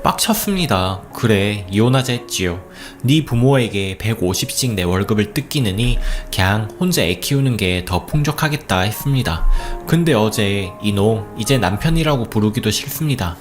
빡쳤습니다. 그래, 이혼하자 했지요. 네 부모에게 150씩 내 월급을 뜯기느니 그냥 혼자 애 키우는 게 더 풍족하겠다 했습니다. 근데 어제 이놈 이제 남편이라고 부르기도 싫습니다.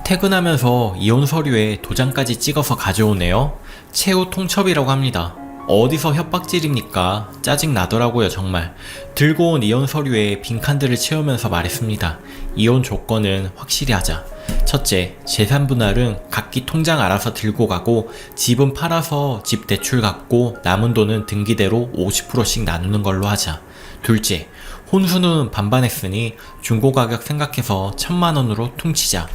퇴근하면서 이혼 서류에 도장까지 찍어서 가져오네요. 최후 통첩이라고 합니다. 어디서 협박질입니까? 짜증 나더라고요 정말. 들고 온 이혼 서류에 빈칸들을 채우면서 말했습니다. 이혼 조건은 확실히 하자. 첫째, 재산 분할은 각기 통장 알아서 들고 가고 집은 팔아서 집 대출 갚고 남은 돈은 등기대로 50%씩 나누는 걸로 하자. 둘째, 혼수는 반반 했으니 중고가격 생각해서 1,000만원으로 퉁치자.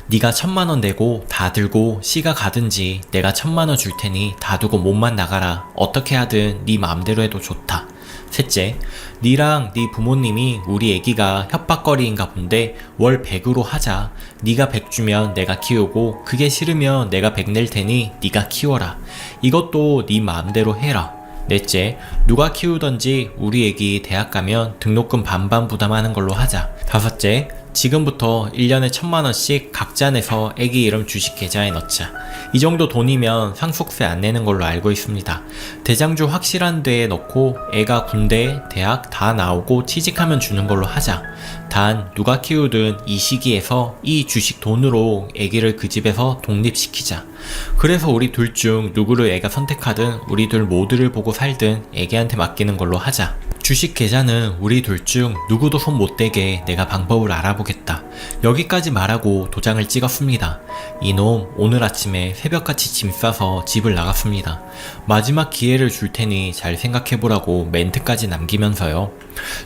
네가 1,000만원 내고 다 들고 씨가 가든지 내가 1,000만원 줄 테니 다 두고 몸만 나가라. 어떻게 하든 네 마음대로 해도 좋다. 셋째, 니랑 네 부모님이 우리 애기가 협박거리인가 본데 월 100으로 하자. 네가 100 주면 내가 키우고 그게 싫으면 내가 100 낼 테니 네가 키워라. 이것도 네 마음대로 해라. 넷째, 누가 키우던지 우리 애기 대학 가면 등록금 반반 부담하는 걸로 하자. 다섯째, 지금부터 1년에 1,000만원씩 각자 내서 애기 이름 주식 계좌에 넣자. 이 정도 돈이면 상속세 안 내는 걸로 알고 있습니다. 대장주 확실한 데에 넣고 애가 군대, 대학 다 나오고 취직하면 주는 걸로 하자. 단 누가 키우든 이 시기에서 이 주식 돈으로 애기를 그 집에서 독립시키자. 그래서 우리 둘 중 누구를 애가 선택하든 우리 둘 모두를 보고 살든 애기한테 맡기는 걸로 하자. 주식 계좌는 우리 둘 중 누구도 손 못 대게 내가 방법을 알아보겠다. 여기까지 말하고 도장을 찍었습니다. 이놈 오늘 아침에 새벽같이 짐 싸서 집을 나갔습니다. 마지막 기회를 줄 테니 잘 생각해보라고 멘트까지 남기면서요.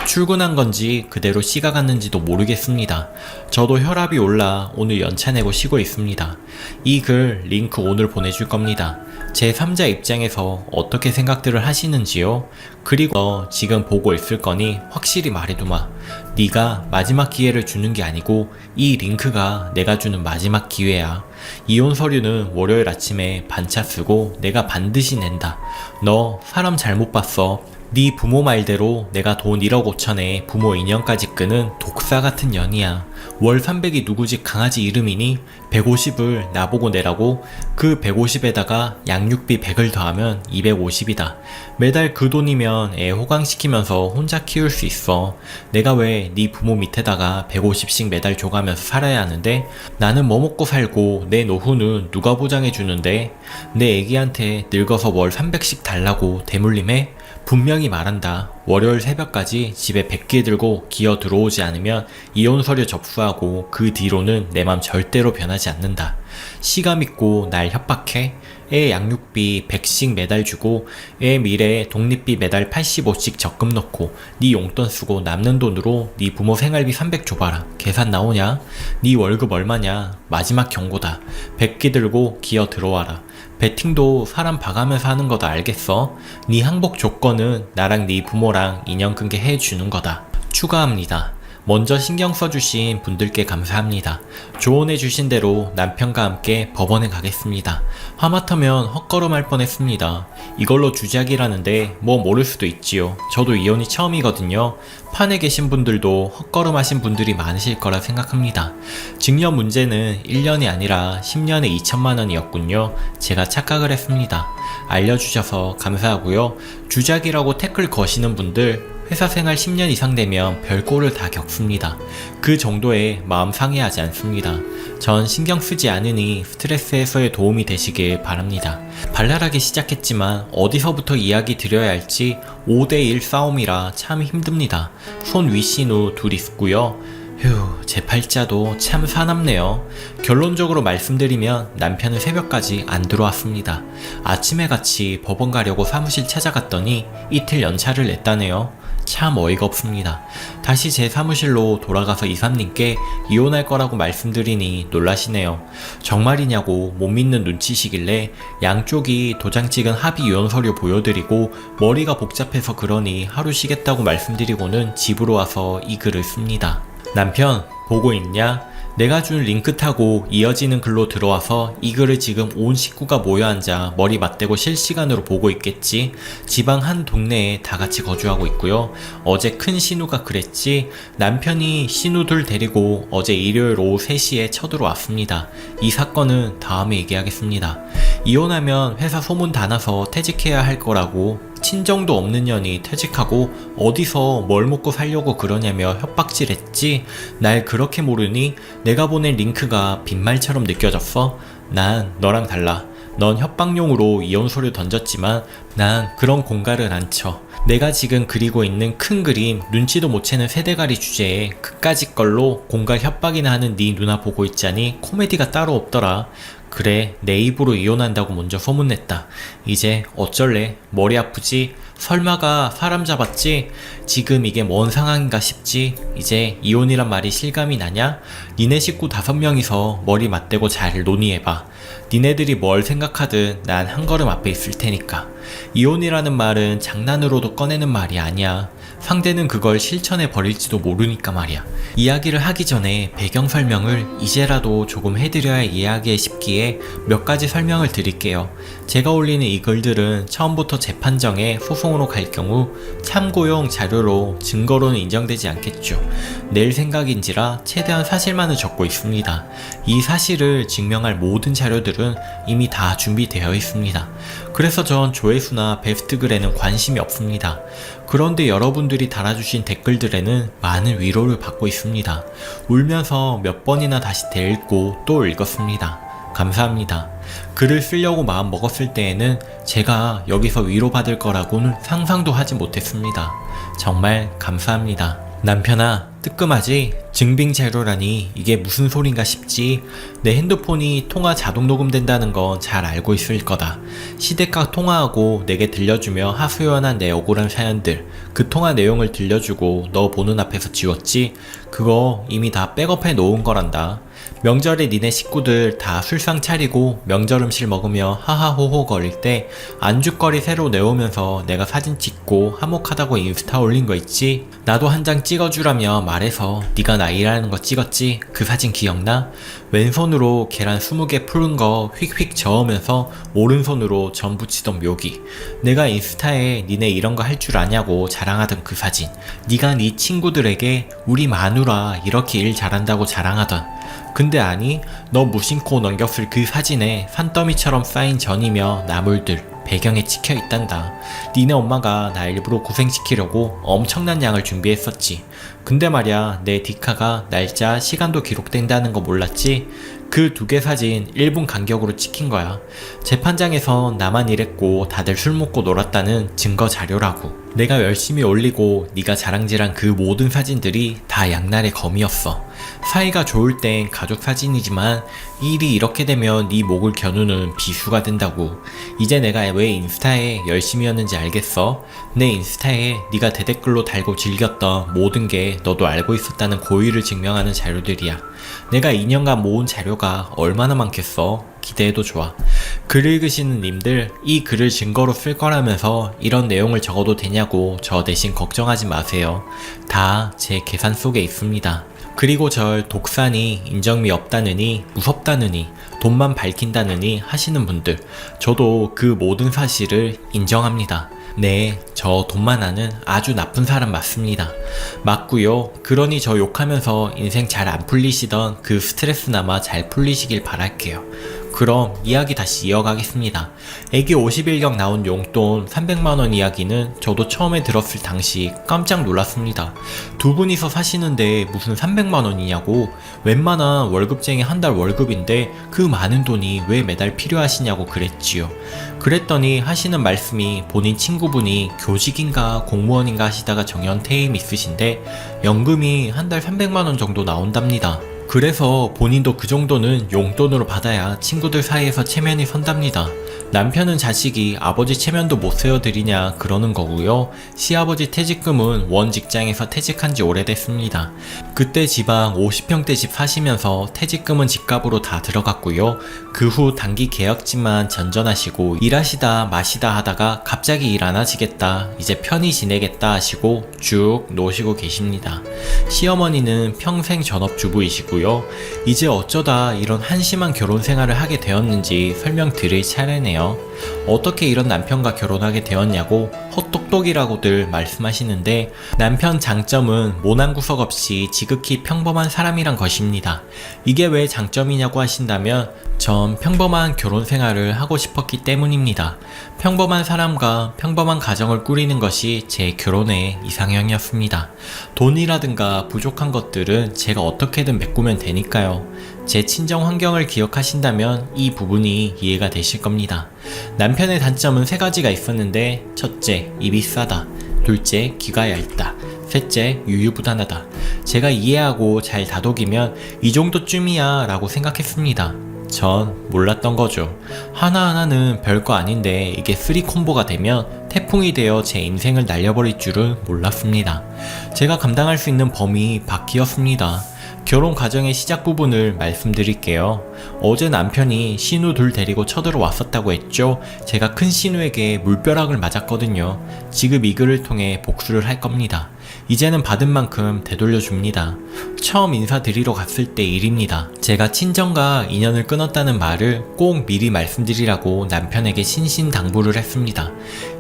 출근한 건지 그대로 씨가 갔는지도 모르겠습니다. 저도 혈압이 올라 오늘 연차 내고 쉬고 있습니다. 이 글 링크 오늘 보내줄 겁니다. 제3자 입장에서 어떻게 생각들을 하시는지요? 그리고 지금 보고 있을 거니 확실히 말해두마. 네가 마지막 기회를 주는 게 아니고 이 링크가 내가 주는 마지막 기회야. 이혼 서류는 월요일 아침에 반차 쓰고 내가 반드시 낸다. 너 사람 잘못 봤어. 네 부모 말대로 내가 돈 1억 5천에 부모 인연까지 끄는 독사 같은 년이야. 월 300이 누구 집 강아지 이름이니 150을 나보고 내라고. 그 150에다가 양육비 100을 더하면 250이다. 매달 그 돈이면 애 호강시키면서 혼자 키울 수 있어. 내가 왜 네 부모 밑에다가 150씩 매달 줘가면서 살아야 하는데? 나는 뭐 먹고 살고 내 노후는 누가 보장해 주는데? 내 애기한테 늙어서 월 300씩 달라고 대물림해? 분명히 말한다. 월요일 새벽까지 집에 100개 들고 기어 들어오지 않으면 이혼 서류 접수하고 그 뒤로는 내 맘 절대로 변하지 않는다. 씨가 믿고 날 협박해? 애 양육비 100씩 매달 주고 애 미래에 독립비 매달 85씩 적금 넣고 네 용돈 쓰고 남는 돈으로 네 부모 생활비 300 줘봐라. 계산 나오냐? 네 월급 얼마냐? 마지막 경고다. 100개 들고 기어 들어와라. 베팅도 사람 봐가면서 하는 거다 알겠어? 네 항복 조건은 나랑 네 부모랑 인연 끊게 해주는 거다. 추가합니다. 먼저 신경 써주신 분들께 감사합니다. 조언해주신 대로 남편과 함께 법원에 가겠습니다. 하마터면 헛걸음할 뻔했습니다. 이걸로 주작이라는데 뭐 모를 수도 있지요. 저도 이혼이 처음이거든요. 판에 계신 분들도 헛걸음하신 분들이 많으실 거라 생각합니다. 증여 문제는 1년이 아니라 10년에 2천만 원이었군요. 제가 착각을 했습니다. 알려주셔서 감사하고요. 주작이라고 태클 거시는 분들 회사 생활 10년 이상 되면 별꼴을 다 겪습니다. 그 정도의 마음 상해하지 않습니다. 전 신경 쓰지 않으니 스트레스 해소에 도움이 되시길 바랍니다. 발랄하게 시작했지만 어디서부터 이야기 드려야 할지 5대1 싸움이라 참 힘듭니다. 손 위신우 둘 있고요. 휴, 제 팔자도 참 사납네요. 결론적으로 말씀드리면 남편은 새벽까지 안 들어왔습니다. 아침에 같이 법원 가려고 사무실 찾아갔더니 이틀 연차를 냈다네요. 참 어이가 없습니다. 다시 제 사무실로 돌아가서 이사님께 이혼할 거라고 말씀드리니 놀라시네요. 정말이냐고 못 믿는 눈치시길래 양쪽이 도장 찍은 합의 이혼 서류 보여드리고 머리가 복잡해서 그러니 하루 쉬겠다고 말씀드리고는 집으로 와서 이 글을 씁니다. 남편, 보고 있냐? 내가 준 링크 타고 이어지는 글로 들어와서 이 글을 지금 온 식구가 모여 앉아 머리 맞대고 실시간으로 보고 있겠지. 지방 한 동네에 다 같이 거주하고 있고요. 어제 큰 신우가 그랬지. 남편이 신우들 데리고 어제 일요일 오후 3시에 쳐들어왔습니다. 이 사건은 다음에 얘기하겠습니다. 이혼하면 회사 소문 다 나서 퇴직해야 할 거라고. 친정도 없는 년이 퇴직하고 어디서 뭘 먹고 살려고 그러냐며 협박질했지. 날 그렇게 모르니? 내가 보낸 링크가 빈말처럼 느껴졌어? 난 너랑 달라. 넌 협박용으로 이혼 서류 던졌지만 난 그런 공갈을 안 쳐. 내가 지금 그리고 있는 큰 그림, 눈치도 못 채는 세대가리 주제에 그까짓 걸로 공갈 협박이나 하는 네 누나 보고 있자니 코미디가 따로 없더라. 그래, 내 입으로 이혼한다고 먼저 소문냈다. 이제 어쩔래? 머리 아프지? 설마가 사람 잡았지? 지금 이게 뭔 상황인가 싶지? 이제 이혼이란 말이 실감이 나냐? 니네 식구 5명이서 머리 맞대고 잘 논의해봐. 니네들이 뭘 생각하든 난 한 걸음 앞에 있을 테니까. 이혼이라는 말은 장난으로도 꺼내는 말이 아니야. 상대는 그걸 실천해 버릴지도 모르니까 말이야. 이야기를 하기 전에 배경 설명을 이제라도 조금 해드려야 이해하기에 쉽기에 몇 가지 설명을 드릴게요. 제가 올리는 이 글들은 처음부터 재판정에 소송으로 갈 경우 참고용 자료로 증거로는 인정되지 않겠죠. 낼 생각인지라 최대한 사실만을 적고 있습니다. 이 사실을 증명할 모든 자료들은 이미 다 준비되어 있습니다. 그래서 전 조회수나 베스트 글에는 관심이 없습니다. 그런데 여러분들이 달아주신 댓글들에는 많은 위로를 받고 있습니다. 울면서 몇 번이나 다시 되읽고 또 읽었습니다. 감사합니다. 글을 쓰려고 마음 먹었을 때에는 제가 여기서 위로받을 거라고는 상상도 하지 못했습니다. 정말 감사합니다. 남편아, 뜨끔하지? 증빙 자료라니 이게 무슨 소린가 싶지? 내 핸드폰이 통화 자동 녹음된다는 건 잘 알고 있을 거다. 시댁과 통화하고 내게 들려주며 하소연한 내 억울한 사연들, 그 통화 내용을 들려주고 너 보는 앞에서 지웠지? 그거 이미 다 백업해 놓은 거란다. 명절에 니네 식구들 다 술상 차리고 명절 음식 먹으며 하하호호 거릴 때 안주거리 새로 내오면서 내가 사진 찍고 화목하다고 인스타 올린 거 있지? 나도 한 장 찍어주라며 말해서 네가 나 일하는 거 찍었지? 그 사진 기억나? 왼손으로 계란 20개 푸른 거 휙휙 저으면서 오른손으로 전 부치던 묘기. 내가 인스타에 니네 이런 거 할 줄 아냐고 자랑하던 그 사진. 네가 네 친구들에게 우리 마누라 이렇게 일 잘한다고 자랑하던. 근데 아니, 너 무심코 넘겼을 그 사진에 산더미처럼 쌓인 전이며 나물들 배경에 찍혀 있단다. 니네 엄마가 나 일부러 고생시키려고 엄청난 양을 준비했었지. 근데 말야, 내 디카가 날짜, 시간도 기록된다는 거 몰랐지? 그 2개 사진 1분 간격으로 찍힌 거야. 재판장에서 나만 일했고 다들 술 먹고 놀았다는 증거 자료라고. 내가 열심히 올리고 네가 자랑질한 그 모든 사진들이 다 양날의 검이었어. 사이가 좋을 땐 가족 사진이지만 일이 이렇게 되면 네 목을 겨누는 비수가 된다고. 이제 내가 왜 인스타에 열심히였는지 알겠어? 내 인스타에 네가 대댓글로 달고 즐겼던 모든 게 너도 알고 있었다는 고의를 증명하는 자료들이야. 내가 2년간 모은 자료가 얼마나 많겠어? 기대해도 좋아. 글 읽으시는 님들, 이 글을 증거로 쓸 거라면서 이런 내용을 적어도 되냐고 저 대신 걱정하지 마세요. 다 제 계산 속에 있습니다. 그리고 절 독사니, 인정미 없다느니, 무섭다느니, 돈만 밝힌다느니 하시는 분들, 저도 그 모든 사실을 인정합니다. 네, 저 돈만 아는 아주 나쁜 사람 맞습니다. 맞구요. 그러니 저 욕하면서 인생 잘 안 풀리시던 그 스트레스나마 잘 풀리시길 바랄게요. 그럼 이야기 다시 이어가겠습니다. 애기 50일경 나온 용돈 300만원 이야기는 저도 처음에 들었을 당시 깜짝 놀랐습니다. 두 분이서 사시는데 무슨 300만원이냐고. 웬만한 월급쟁이 한 달 월급인데 그 많은 돈이 왜 매달 필요하시냐고 그랬지요. 그랬더니 하시는 말씀이 본인 친구분이 교직인가 공무원인가 하시다가 정년퇴임 있으신데 연금이 한 달 300만원 정도 나온답니다. 그래서 본인도 그 정도는 용돈으로 받아야 친구들 사이에서 체면이 선답니다. 남편은 자식이 아버지 체면도 못 세워드리냐 그러는 거고요. 시아버지 퇴직금은 원 직장에서 퇴직한 지 오래됐습니다. 그때 지방 50평대 집 사시면서 퇴직금은 집값으로 다 들어갔고요. 그 후 단기 계약직만 전전하시고 일하시다 마시다 하다가 갑자기 일 안 하시겠다, 이제 편히 지내겠다 하시고 쭉 노시고 계십니다. 시어머니는 평생 전업주부이시고요. 이제 어쩌다 이런 한심한 결혼 생활을 하게 되었는지 설명드릴 차례네요. 어떻게 이런 남편과 결혼하게 되었냐고 헛똑똑이라고들 말씀하시는데, 남편 장점은 모난 구석 없이 지극히 평범한 사람이란 것입니다. 이게 왜 장점이냐고 하신다면 전 평범한 결혼 생활을 하고 싶었기 때문입니다. 평범한 사람과 평범한 가정을 꾸리는 것이 제 결혼의 이상형이었습니다. 돈이라든가 부족한 것들은 제가 어떻게든 메꾸면 되니까요. 제 친정 환경을 기억하신다면 이 부분이 이해가 되실 겁니다. 남편의 단점은 3가지가 있었는데, 첫째, 입이 싸다. 둘째, 귀가 얇다. 셋째, 유유부단하다. 제가 이해하고 잘 다독이면 이 정도쯤이야 라고 생각했습니다. 전 몰랐던 거죠. 하나하나는 별거 아닌데 이게 3콤보가 되면 태풍이 되어 제 인생을 날려버릴 줄은 몰랐습니다. 제가 감당할 수 있는 범위 밖이었습니다. 결혼 과정의 시작 부분을 말씀드릴게요. 어제 남편이 신우 둘 데리고 쳐들어왔었다고 했죠. 제가 큰 신우에게 물벼락을 맞았거든요. 지금 이 글을 통해 복수를 할 겁니다. 이제는 받은 만큼 되돌려줍니다. 처음 인사드리러 갔을 때 일입니다. 제가 친정과 인연을 끊었다는 말을 꼭 미리 말씀드리라고 남편에게 신신당부를 했습니다.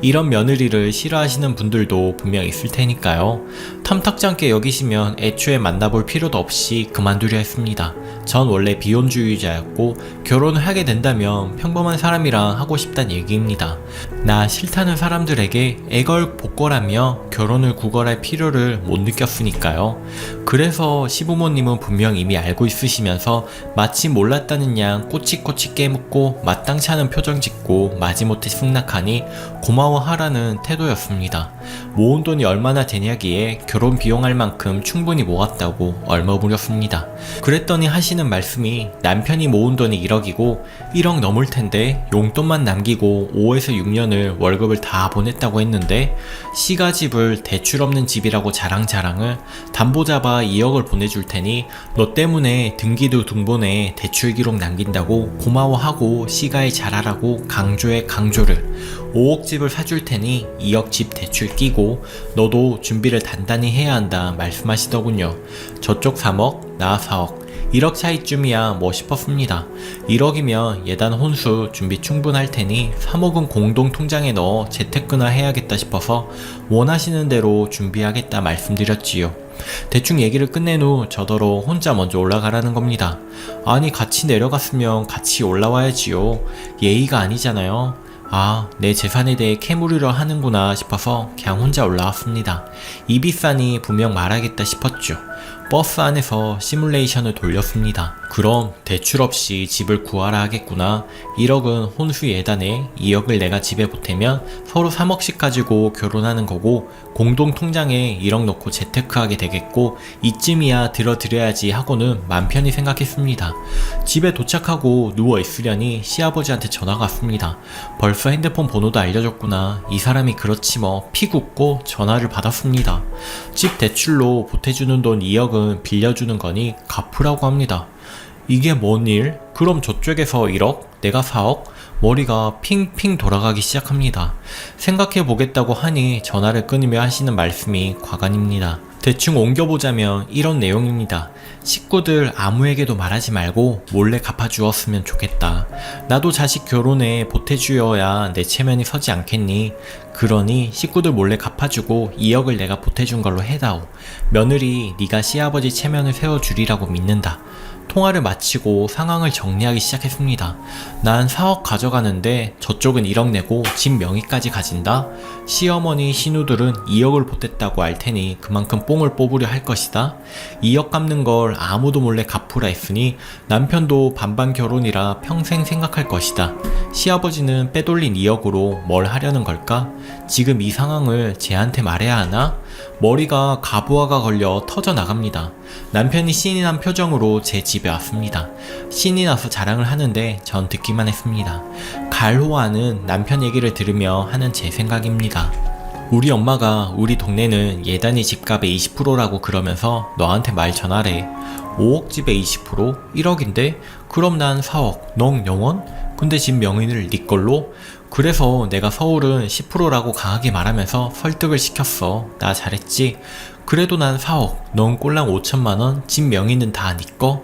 이런 며느리를 싫어하시는 분들도 분명 있을 테니까요. 탐탁지 않게 여기시면 애초에 만나볼 필요도 없이 그만두려 했습니다. 전 원래 비혼주의자였고 결혼을 하게 된다면 평범한 사람이랑 하고 싶단 얘기입니다. 나 싫다는 사람들에게 애걸복걸하며 결혼을 구걸할 필요를 못 느꼈으니까요. 그래서 시부모님은 분명 이미 알고 있으시면서 마치 몰랐다는 양 꼬치꼬치 깨묻고 마땅치 않은 표정 짓고 마지못해 승낙하니 고마워하라는 태도였습니다. 모은 돈이 얼마나 되냐기에 결혼 비용할 만큼 충분히 모았다고 얼머무렸습니다. 그랬더니 하시는 말씀이 남편이 모은 돈이 1억이고 1억 넘을 텐데 용돈만 남기고 5에서 6년을 월급을 다 보냈다고 했는데 시가 집을 대출 없는 집이라고 자랑을 담보 잡아 2억을 보내줄 테니 너 때문에 등기도 등본에 대출 기록 남긴다고 고마워하고 시가에 잘하라고 강조를 5억 집을 사줄 테니 2억 집 대출 끼고 너도 준비를 단단히 해야 한다 말씀하시더군요. 저쪽 3억, 나 4억. 1억 차이쯤이야 뭐 싶었습니다. 1억이면 예단 혼수 준비 충분할 테니 3억은 공동 통장에 넣어 재테크나 해야겠다 싶어서 원하시는 대로 준비하겠다 말씀드렸지요. 대충 얘기를 끝낸 후 저더러 혼자 먼저 올라가라는 겁니다. 아니 같이 내려갔으면 같이 올라와야지요. 예의가 아니잖아요. 아, 내 재산에 대해 캐물으려 하는구나 싶어서 그냥 혼자 올라왔습니다. 입이 싸니 분명 말하겠다 싶었죠. 버스 안에서 시뮬레이션을 돌렸습니다. 그럼 대출 없이 집을 구하라 하겠구나. 1억은 혼수 예단에 2억을 내가 집에 보태면 서로 3억씩 가지고 결혼하는 거고 공동 통장에 1억 넣고 재테크하게 되겠고 이쯤이야 들어드려야지 하고는 맘 편히 생각했습니다. 집에 도착하고 누워있으려니 시아버지한테 전화가 왔습니다. 벌써 핸드폰 번호도 알려줬구나. 이 사람이 그렇지 뭐 피 굽고 전화를 받았습니다. 집 대출로 보태주는 돈 2억은 빌려주는 거니 갚으라고 합니다. 이게 뭔 일? 그럼 저쪽에서 1억? 내가 4억? 머리가 핑핑 돌아가기 시작합니다. 생각해보겠다고 하니 전화를 끊으며 하시는 말씀이 과간입니다. 대충 옮겨보자면 이런 내용입니다. 식구들 아무에게도 말하지 말고 몰래 갚아주었으면 좋겠다. 나도 자식 결혼에 보태주어야 내 체면이 서지 않겠니? 그러니 식구들 몰래 갚아주고 2억을 내가 보태준 걸로 해다오. 며느리 네가 시아버지 체면을 세워주리라고 믿는다. 통화를 마치고 상황을 정리하기 시작했습니다. 난 4억 가져가는데 저쪽은 1억 내고 집 명의까지 가진다? 시어머니 신우들은 2억을 보탰다고 알 테니 그만큼 뽕을 뽑으려 할 것이다. 2억 갚는 걸 아무도 몰래 갚으라 했으니 남편도 반반 결혼이라 평생 생각할 것이다. 시아버지는 빼돌린 2억으로 뭘 하려는 걸까? 지금 이 상황을 쟤한테 말해야 하나? 머리가 가부화가 걸려 터져 나갑니다. 남편이 신이 난 표정으로 제 집에 왔습니다. 신이 나서 자랑을 하는데 전 듣기만 했습니다. 갈호하는 남편 얘기를 들으며 하는 제 생각입니다. 우리 엄마가 우리 동네는 예단이 집값의 20%라고 그러면서 너한테 말 전하래. 5억 집에 20%? 1억인데? 그럼 난 4억. 넌 영원? 근데 집 명의를 네 걸로? 그래서 내가 서울은 10%라고 강하게 말하면서 설득을 시켰어. 나 잘했지? 그래도 난 4억, 넌 꼴랑 5천만원, 집 명의는 다 네 거?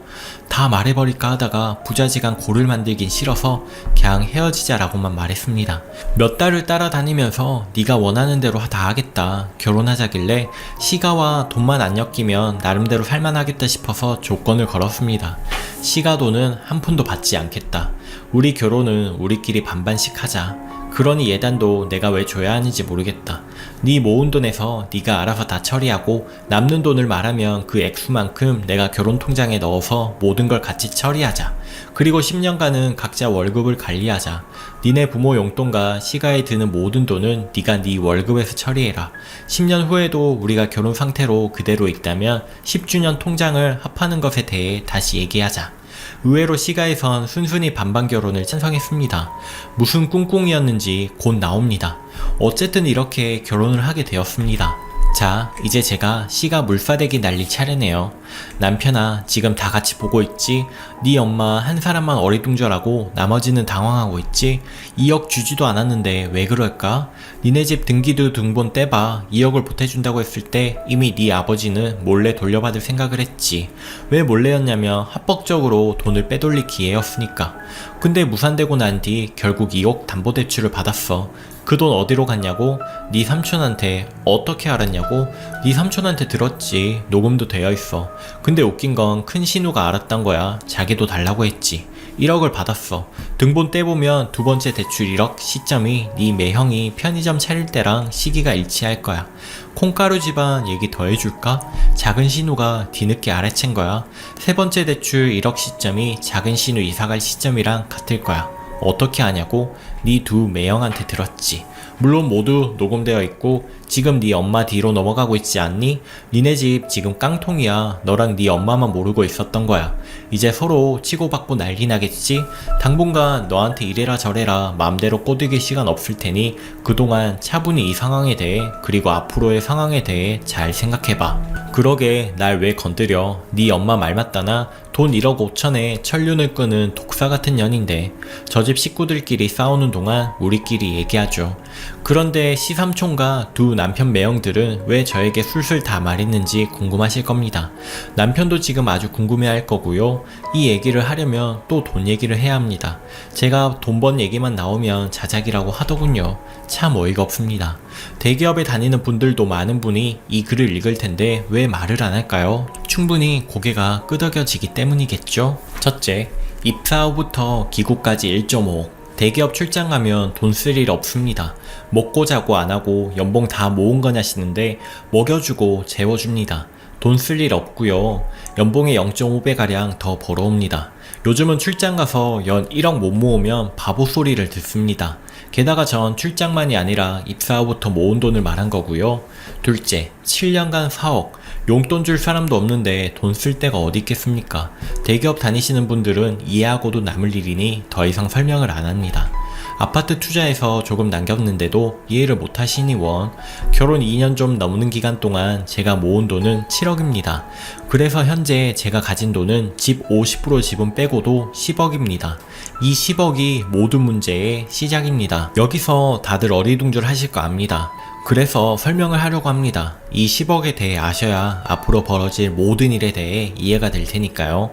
다 말해버릴까 하다가 부자지간 고를 만들긴 싫어서 그냥 헤어지자라고만 말했습니다. 몇 달을 따라다니면서 네가 원하는 대로 다 하겠다. 결혼하자길래 시가와 돈만 안 엮이면 나름대로 살만하겠다 싶어서 조건을 걸었습니다. 시가 돈은 한 푼도 받지 않겠다. 우리 결혼은 우리끼리 반반씩 하자. 그러니 예단도 내가 왜 줘야 하는지 모르겠다. 네 모은 돈에서 네가 알아서 다 처리하고 남는 돈을 말하면 그 액수만큼 내가 결혼 통장에 넣어서 모든 걸 같이 처리하자. 그리고 10년간은 각자 월급을 관리하자. 니네 부모 용돈과 시가에 드는 모든 돈은 네가 네 월급에서 처리해라. 10년 후에도 우리가 결혼 상태로 그대로 있다면 10주년 통장을 합하는 것에 대해 다시 얘기하자. 의외로 시가에선 순순히 반반 결혼을 찬성했습니다. 무슨 꿍꿍이었는지 곧 나옵니다. 어쨌든 이렇게 결혼을 하게 되었습니다. 자, 이제 제가 시가 물사대기 날릴 차례네요. 남편아, 지금 다 같이 보고 있지? 네 엄마 한 사람만 어리둥절하고 나머지는 당황하고 있지? 2억 주지도 않았는데 왜 그럴까? 니네 집 등기도 등본 떼봐. 2억을 보태준다고 했을 때 이미 네 아버지는 몰래 돌려받을 생각을 했지. 왜 몰래였냐면 합법적으로 돈을 빼돌릴 기회였으니까. 근데 무산되고 난 뒤 결국 2억 담보대출을 받았어. 그 돈 어디로 갔냐고? 네 삼촌한테. 어떻게 알았냐고? 네 삼촌한테 들었지. 녹음도 되어 있어. 근데 웃긴 건 큰 신우가 알았단 거야. 자기도 달라고 했지. 1억을 받았어. 등본 떼보면 두 번째 대출 1억 시점이 네 매형이 편의점 차릴 때랑 시기가 일치할 거야. 콩가루 집안 얘기 더 해줄까? 작은 신우가 뒤늦게 알아챈 거야. 세 번째 대출 1억 시점이 작은 신우 이사갈 시점이랑 같을 거야. 어떻게 아냐고? 네 두 매형한테 들었지. 물론 모두 녹음되어 있고 지금 네 엄마 뒤로 넘어가고 있지 않니? 니네 집 지금 깡통이야. 너랑 네 엄마만 모르고 있었던 거야. 이제 서로 치고받고 난리 나겠지? 당분간 너한테 이래라 저래라 맘대로 꼬드길 시간 없을 테니 그동안 차분히 이 상황에 대해 그리고 앞으로의 상황에 대해 잘 생각해봐. 그러게 날 왜 건드려? 네 엄마 말 맞다나? 돈 1억 5천에 천륜을 끄는 독사 같은 년인데 저 집 식구들끼리 싸우는 동안 우리끼리 얘기하죠. 그런데 시삼촌과 두 남편 매형들은 왜 저에게 술술 다 말했는지 궁금하실 겁니다. 남편도 지금 아주 궁금해할 거고요. 이 얘기를 하려면 또 돈 얘기를 해야 합니다. 제가 돈 번 얘기만 나오면 자작이라고 하더군요. 참 어이가 없습니다. 대기업에 다니는 분들도 많은 분이 이 글을 읽을 텐데 왜 말을 안 할까요? 충분히 고개가 끄덕여지기 때문이겠죠? 첫째, 입사 후부터 기구까지 1.5억. 대기업 출장 가면 돈 쓸 일 없습니다. 먹고 자고 안 하고 연봉 다 모은 거냐시는데 먹여주고 재워줍니다. 돈 쓸 일 없고요. 연봉의 0.5배가량 더 벌어옵니다. 요즘은 출장 가서 연 1억 못 모으면 바보 소리를 듣습니다. 게다가 전 출장만이 아니라 입사 후부터 모은 돈을 말한 거고요. 둘째, 7년간 4억. 용돈 줄 사람도 없는데 돈 쓸 데가 어디 있겠습니까? 대기업 다니시는 분들은 이해하고도 남을 일이니 더 이상 설명을 안 합니다. 아파트 투자해서 조금 남겼는데도 이해를 못하시니 원. 결혼 2년 좀 넘는 기간 동안 제가 모은 돈은 7억입니다. 그래서 현재 제가 가진 돈은 집 50% 지분 빼고도 10억입니다. 이 10억이 모든 문제의 시작입니다. 여기서 다들 어리둥절 하실 거 압니다. 그래서 설명을 하려고 합니다. 이 10억에 대해 아셔야 앞으로 벌어질 모든 일에 대해 이해가 될 테니까요.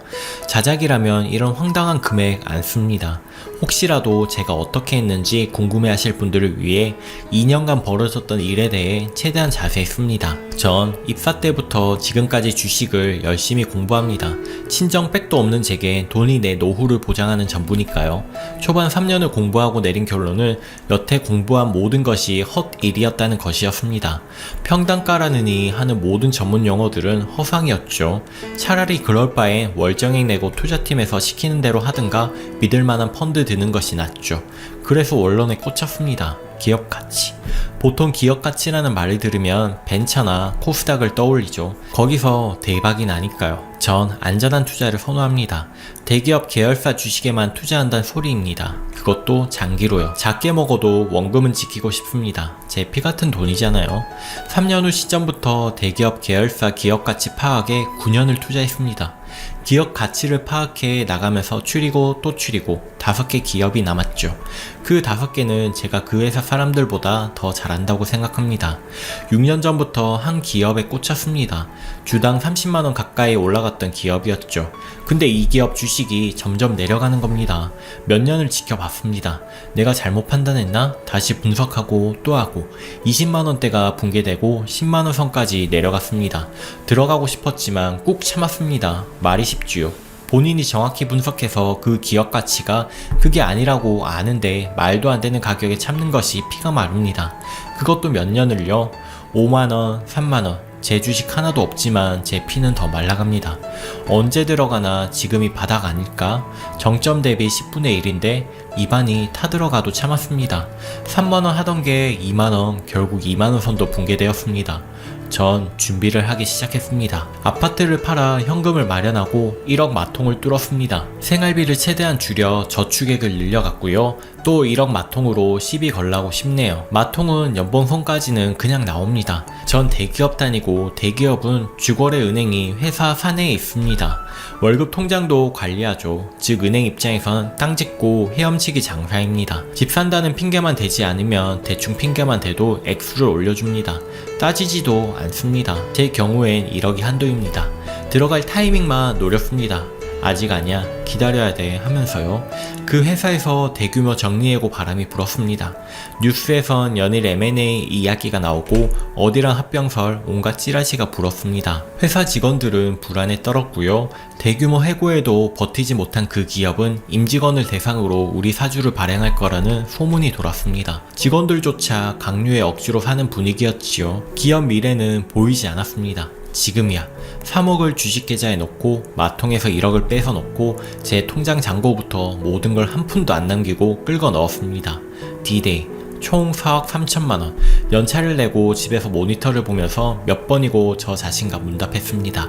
자작이라면 이런 황당한 금액 안 씁니다. 혹시라도 제가 어떻게 했는지 궁금해하실 분들을 위해 2년간 벌어졌던 일에 대해 최대한 자세히 씁니다. 전 입사 때부터 지금까지 주식을 열심히 공부합니다. 친정 백도 없는 제게 돈이 내 노후를 보장하는 전부니까요. 초반 3년을 공부하고 내린 결론은 여태 공부한 모든 것이 헛일이었다는 것이었습니다. 평단가라느니 하는 모든 전문 용어들은 허상이었죠. 차라리 그럴 바에 월정액 내고 투자팀에서 시키는 대로 하든가 믿을만한 펀드 드는 것이 낫죠. 그래서 원론에 꽂혔습니다. 기업 가치. 보통 기업 가치라는 말을 들으면 벤처나 코스닥을 떠올리죠. 거기서 대박이 나니까요. 전 안전한 투자를 선호합니다. 대기업 계열사 주식에만 투자한다는 소리입니다. 그것도 장기로요. 작게 먹어도 원금은 지키고 싶습니다. 제 피 같은 돈이잖아요. 3년 후 시점부터 대기업 계열사 기업 가치 파악에 9년을 투자했습니다. 기업 가치를 파악해 나가면서 추리고 또 추리고 5개 기업이 남았죠. 그 5개는 제가 그 회사 사람들보다 더 잘한다고 생각합니다. 6년 전부터 한 기업에 꽂혔습니다. 주당 30만원 가까이 올라갔던 기업이었죠. 근데 이 기업 주식이 점점 내려가는 겁니다. 몇 년을 지켜봤습니다. 내가 잘못 판단했나? 다시 분석하고 또 하고 20만원대가 붕괴되고 10만원 선까지 내려갔습니다. 들어가고 싶었지만 꾹 참았습니다. 말이 쉽지요. 본인이 정확히 분석해서 그 기업 가치가 그게 아니라고 아는데 말도 안 되는 가격에 참는 것이 피가 마릅니다. 그것도 몇 년을요? 5만원, 3만원. 제 주식 하나도 없지만 제 피는 더 말라갑니다. 언제 들어가나 지금이 바닥 아닐까? 정점 대비 10분의 1인데 입안이 타들어가도 참았습니다. 3만원 하던 게 2만원, 결국 2만원 선도 붕괴되었습니다. 전 준비를 하기 시작했습니다. 아파트를 팔아 현금을 마련하고 1억 마통을 뚫었습니다. 생활비를 최대한 줄여 저축액을 늘려갔고요. 또 1억 마통으로 시비 걸라고 싶네요. 마통은 연봉선까지는 그냥 나옵니다. 전 대기업 다니고 대기업은 주거래 은행이 회사 사내에 있습니다. 월급 통장도 관리하죠. 즉 은행 입장에선 땅 짓고 헤엄치기 장사입니다. 집 산다는 핑계만 대지 않으면 대충 핑계만 대도 액수를 올려줍니다. 따지지도 않습니다. 제 경우엔 1억이 한도입니다. 들어갈 타이밍만 노렸습니다. 아직 아니야, 기다려야 돼 하면서요. 그 회사에서 대규모 정리해고 바람이 불었습니다. 뉴스에선 연일 M&A 이야기가 나오고 어디랑 합병설 온갖 찌라시가 불었습니다. 회사 직원들은 불안에 떨었고요. 대규모 해고에도 버티지 못한 그 기업은 임직원을 대상으로 우리 사주를 발행할 거라는 소문이 돌았습니다. 직원들조차 강요에 억지로 사는 분위기였지요. 기업 미래는 보이지 않았습니다. 지금이야. 3억을 주식 계좌에 넣고 마통에서 1억을 빼서 넣고 제 통장 잔고부터 모든 걸 한 푼도 안 남기고 끌고 넣었습니다. D-Day 총 4억 3천만원. 연차를 내고 집에서 모니터를 보면서 몇 번이고 저 자신과 문답했습니다.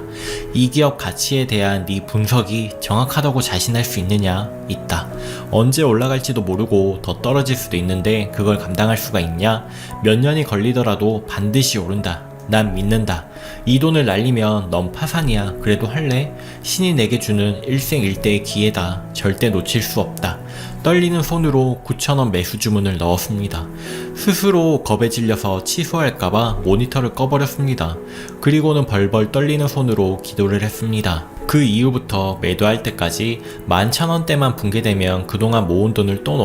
이 기업 가치에 대한 네 분석이 정확하다고 자신할 수 있느냐? 있다. 언제 올라갈지도 모르고 더 떨어질 수도 있는데 그걸 감당할 수가 있냐? 몇 년이 걸리더라도 반드시 오른다. 난 믿는다. 이 돈을 날리면 넌 파산이야. 그래도 할래? 신이 내게 주는 일생일대의 기회다. 절대 놓칠 수 없다. 떨리는 손으로 9,000원 매수 주문을 넣었습니다. 스스로 겁에 질려서 취소할까봐 모니터를 꺼버렸습니다. 그리고는 벌벌 떨리는 손으로 기도를 했습니다. 그 이후부터 매도할 때까지 11,000원대만 붕괴되면 그동안 모은 돈을 또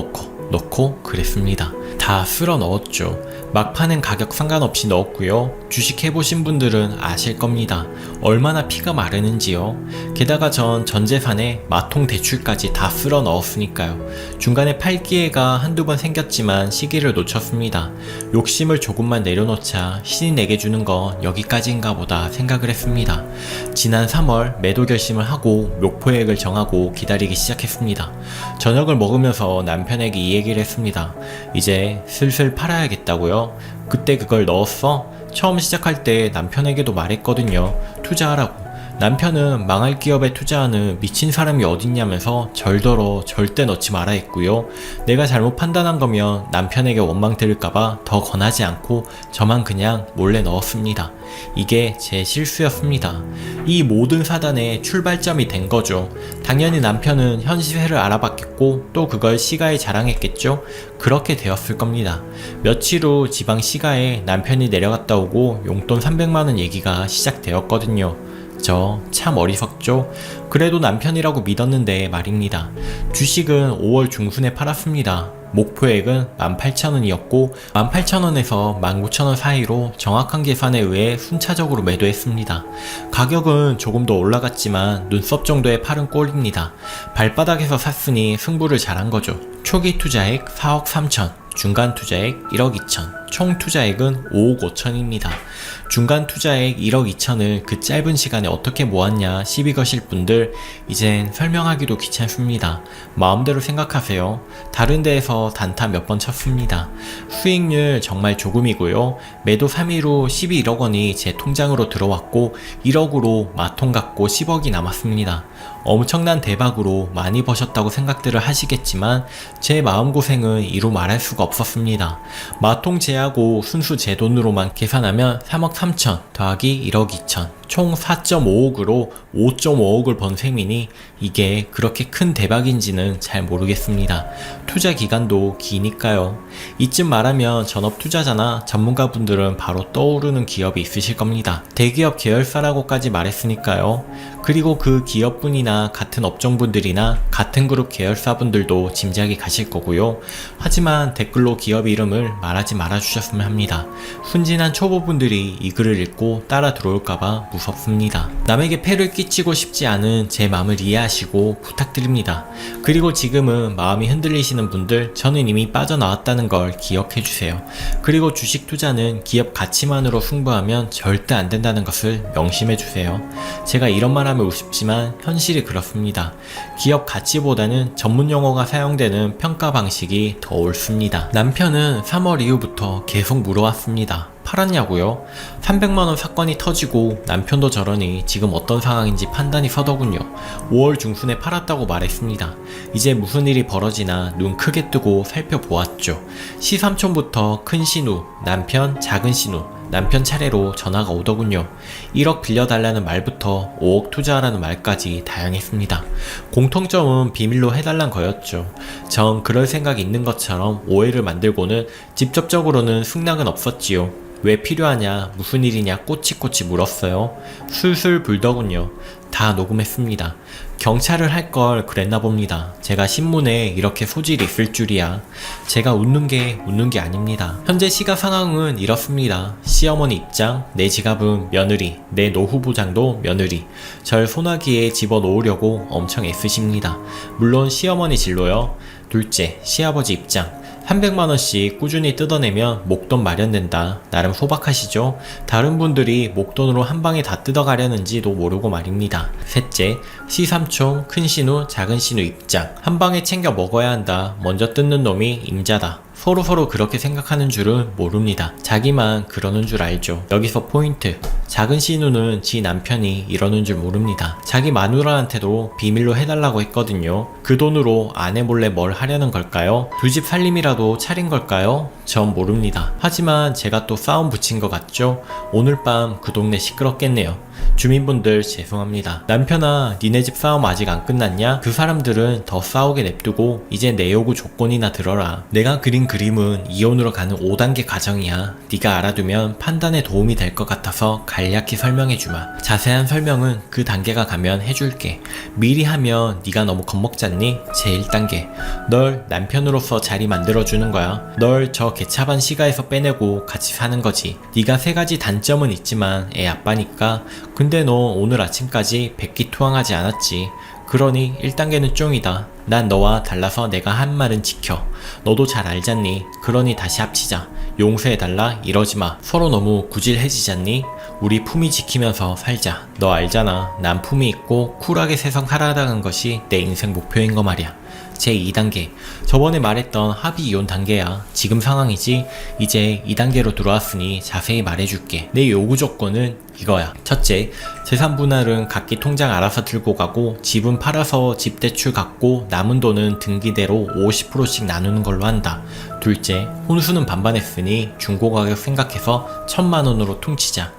넣고 그랬습니다. 다 쓸어 넣었죠. 막판엔 가격 상관없이 넣었고요. 주식 해보신 분들은 아실 겁니다. 얼마나 피가 마르는지요. 게다가 전 전재산에 마통 대출까지 다 쓸어 넣었으니까요. 중간에 팔 기회가 한두 번 생겼지만 시기를 놓쳤습니다. 욕심을 조금만 내려놓자 신이 내게 주는 건 여기까지인가 보다 생각을 했습니다. 지난 3월 매도 결심을 하고 목표액을 정하고 기다리기 시작했습니다. 저녁을 먹으면서 남편에게 이 얘기를 했습니다. 이제 슬슬 팔아야겠다고요. 그때 그걸 넣었어? 처음 시작할 때 남편에게도 말했거든요. 투자하라고. 남편은 망할 기업에 투자하는 미친 사람이 어딨냐면서 절더러 절대 넣지 마라 했고요. 내가 잘못 판단한 거면 남편에게 원망 들을까봐 더 권하지 않고 저만 그냥 몰래 넣었습니다. 이게 제 실수였습니다. 이 모든 사단의 출발점이 된 거죠. 당연히 남편은 현 시세를 알아봤겠고 또 그걸 시가에 자랑했겠죠. 그렇게 되었을 겁니다. 며칠 후 지방 시가에 남편이 내려갔다 오고 용돈 300만원 얘기가 시작되었거든요. 저 참 어리석죠? 그래도 남편이라고 믿었는데 말입니다. 주식은 5월 중순에 팔았습니다. 목표액은 18,000원이었고 18,000원에서 19,000원 사이로 정확한 계산에 의해 순차적으로 매도했습니다. 가격은 조금 더 올라갔지만 눈썹 정도의 팔은 꼴입니다. 발바닥에서 샀으니 승부를 잘한 거죠. 초기 투자액 4억 3천, 중간 투자액 1억 2천, 총 투자액은 5억 5천입니다. 중간 투자액 1억 2천을 그 짧은 시간에 어떻게 모았냐 시비 거실 분들 이젠 설명하기도 귀찮습니다. 마음대로 생각하세요. 다른 데에서 단타 몇 번 쳤습니다. 수익률 정말 조금이고요. 매도 3일 후 11억 원이 제 통장으로 들어왔고 1억으로 마통 갖고 10억이 남았습니다. 엄청난 대박으로 많이 버셨다고 생각들을 하시겠지만 제 마음고생은 이루 말할 수가 없었습니다. 마통 제하고 순수 제 돈으로만 계산하면 3억 3천 더하기 1억 2천 총 4.5억으로 5.5억을 번 셈이니 이게 그렇게 큰 대박인지는 잘 모르겠습니다. 투자 기간도 기니까요. 이쯤 말하면 전업 투자자나 전문가분들은 바로 떠오르는 기업이 있으실 겁니다. 대기업 계열사라고까지 말했으니까요. 그리고 그 기업분이나 같은 업종분들이나 같은 그룹 계열사분들도 짐작이 가실 거고요. 하지만 댓글로 기업 이름을 말하지 말아주셨으면 합니다. 순진한 초보분들이 이 글을 읽고 따라 들어올까봐 무섭습니다. 남에게 폐를 끼치고 싶지 않은 제 마음을 이해하시고 부탁드립니다. 그리고 지금은 마음이 흔들리시는 분들, 저는 이미 빠져나왔다는 걸 기억해주세요. 그리고 주식 투자는 기업 가치만으로 승부하면 절대 안 된다는 것을 명심해주세요. 제가 이런 말 하면 우습지만 현실이 그렇습니다. 기업 가치보다는 전문 용어가 사용되는 평가 방식이 더 옳습니다. 남편은 3월 이후부터 계속 물어왔습니다. 팔았냐고요? 300만원 사건이 터지고 남편도 저러니 지금 어떤 상황인지 판단이 서더군요. 5월 중순에 팔았다고 말했습니다. 이제 무슨 일이 벌어지나 눈 크게 뜨고 살펴보았죠. 시삼촌부터 큰 신우, 남편, 작은 신우, 남편 차례로 전화가 오더군요. 1억 빌려달라는 말부터 5억 투자하라는 말까지 다양했습니다. 공통점은 비밀로 해달란 거였죠. 전 그럴 생각이 있는 것처럼 오해를 만들고는 직접적으로는 승낙은 없었지요. 왜 필요하냐, 무슨 일이냐 꼬치꼬치 물었어요. 술술 불더군요. 다 녹음했습니다. 경찰을 할 걸 그랬나 봅니다. 제가 신문에 이렇게 소질이 있을 줄이야. 제가 웃는 게 아닙니다. 현재 시가 상황은 이렇습니다. 시어머니 입장, 내 지갑은 며느리, 내 노후 보장도 며느리. 절 소나기에 집어넣으려고 엄청 애쓰십니다. 물론 시어머니 진로요. 둘째, 시아버지 입장. 300만원씩 꾸준히 뜯어내면 목돈 마련된다. 나름 소박하시죠? 다른 분들이 목돈으로 한 방에 다 뜯어가려는지도 모르고 말입니다. 셋째, 시삼촌, 큰 신우, 작은 신우 입장. 한 방에 챙겨 먹어야 한다. 먼저 뜯는 놈이 임자다. 서로 그렇게 생각하는 줄은 모릅니다. 자기만 그러는 줄 알죠. 여기서 포인트. 작은 신우는 지 남편이 이러는 줄 모릅니다. 자기 마누라한테도 비밀로 해달라고 했거든요. 그 돈으로 아내 몰래 뭘 하려는 걸까요? 두 집 살림이라도 차린 걸까요? 전 모릅니다. 하지만 제가 또 싸움 붙인 것 같죠? 오늘 밤 그 동네 시끄럽겠네요. 주민분들 죄송합니다. 남편아, 니네 집 싸움 아직 안 끝났냐? 그 사람들은 더 싸우게 냅두고 이제 내 요구 조건이나 들어라. 내가 그린 그림은 이혼으로 가는 5단계 과정이야. 네가 알아두면 판단에 도움이 될 것 같아서 간략히 설명해주마. 자세한 설명은 그 단계가 가면 해줄게. 미리 하면 네가 너무 겁먹잖니? 제1단계. 널 남편으로서 자리 만들어주는 거야. 널 저 개차반 시가에서 빼내고 같이 사는 거지. 네가 3가지 단점은 있지만 애 아빠니까. 근데 너 오늘 아침까지 백기투항하지 않았지. 그러니 1단계는 쫑이다. 난 너와 달라서 내가 한 말은 지켜. 너도 잘 알잖니. 그러니 다시 합치자. 용서해달라 이러지마. 서로 너무 구질해지잖니. 우리 품위 지키면서 살자. 너 알잖아. 난 품위 있고 쿨하게 세상 살아가는 것이 내 인생 목표인 거 말이야. 제2단계. 저번에 말했던 합의 이혼 단계야. 지금 상황이지. 이제 2단계로 들어왔으니 자세히 말해줄게. 내 요구 조건은 이거야. 첫째, 재산 분할은 각기 통장 알아서 들고 가고 집은 팔아서 집 대출 갚고 남은 돈은 등기대로 50%씩 나누는 걸로 한다. 둘째, 혼수는 반반 했으니 중고가격 생각해서 1000만원으로 퉁치자.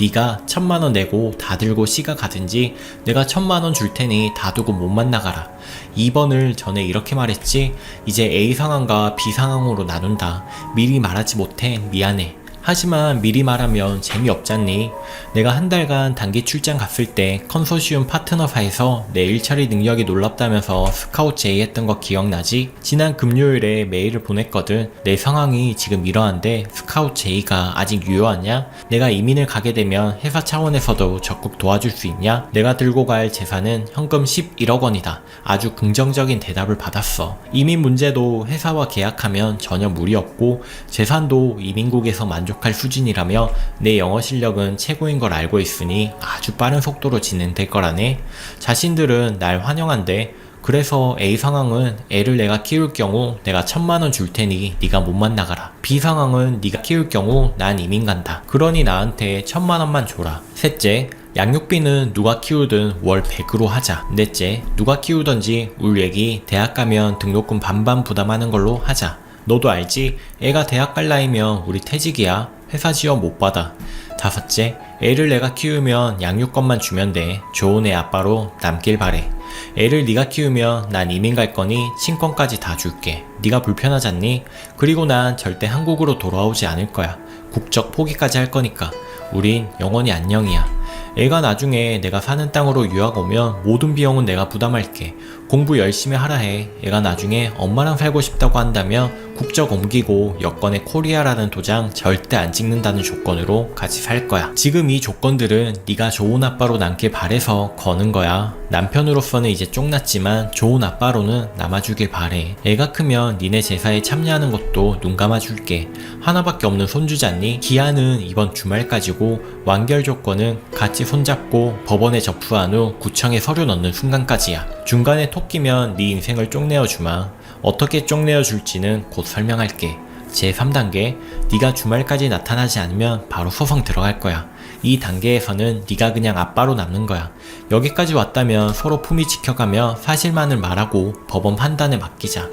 네가 1000만원 내고 다 들고 시가 가든지 내가 1000만원 줄 테니 다 두고 못 만나가라. 2번을 전에 이렇게 말했지. 이제 A 상황과 B 상황으로 나눈다. 미리 말하지 못해 미안해. 하지만 미리 말하면 재미없잖니. 내가 한 달간 단기 출장 갔을 때 컨소시움 파트너사에서 내 일처리 능력이 놀랍다면서 스카웃 제의했던 거 기억나지? 지난 금요일에 메일을 보냈거든. 내 상황이 지금 이러한데 스카웃 제의가 아직 유효하냐? 내가 이민을 가게 되면 회사 차원에서도 적극 도와줄 수 있냐? 내가 들고 갈 재산은 현금 11억 원이다. 아주 긍정적인 대답을 받았어. 이민 문제도 회사와 계약하면 전혀 무리 없고 재산도 이민국에서 만족할 수준이라며 내 영어 실력은 최고인 걸 알고 있으니 아주 빠른 속도로 진행될 거라네. 자신들은 날 환영한대. 그래서 A 상황은 애를 내가 키울 경우 내가 1000만원 줄 테니 네가 못 만나가라. B 상황은 네가 키울 경우 난 이민 간다. 그러니 나한테 1000만원만 줘라. 셋째, 양육비는 누가 키우든 월 100으로 하자. 넷째, 누가 키우던지 우리 애기 대학 가면 등록금 반반 부담하는 걸로 하자. 너도 알지? 애가 대학 갈 나이면 우리 퇴직이야. 회사 지원 못 받아. 다섯째, 애를 내가 키우면 양육권만 주면 돼. 좋은 애 아빠로 남길 바래. 애를 네가 키우면 난 이민 갈 거니 친권까지 다 줄게. 네가 불편하잖니? 그리고 난 절대 한국으로 돌아오지 않을 거야. 국적 포기까지 할 거니까. 우린 영원히 안녕이야. 애가 나중에 내가 사는 땅으로 유학 오면 모든 비용은 내가 부담할게. 공부 열심히 하라 해. 애가 나중에 엄마랑 살고 싶다고 한다면 국적 옮기고 여권에 코리아라는 도장 절대 안 찍는다는 조건으로 같이 살 거야. 지금 이 조건들은 네가 좋은 아빠로 남길 바래서 거는 거야. 남편으로서는 이제 쫑났지만 좋은 아빠로는 남아주길 바래. 애가 크면 니네 제사에 참여하는 것도 눈 감아줄게. 하나밖에 없는 손주잖니? 기한은 이번 주말까지고 완결 조건은 같이 손잡고 법원에 접수한 후 구청에 서류 넣는 순간까지야. 중간에 톡 끼면 네 인생을 쪽내어 주마. 어떻게 쪽내어 줄지는 곧 설명할게. 제3단계, 네가 주말까지 나타나지 않으면 바로 소송 들어갈 거야. 이 단계에서는 네가 그냥 아빠로 남는 거야. 여기까지 왔다면 서로 품위 지켜가며 사실만을 말하고 법원 판단에 맡기자.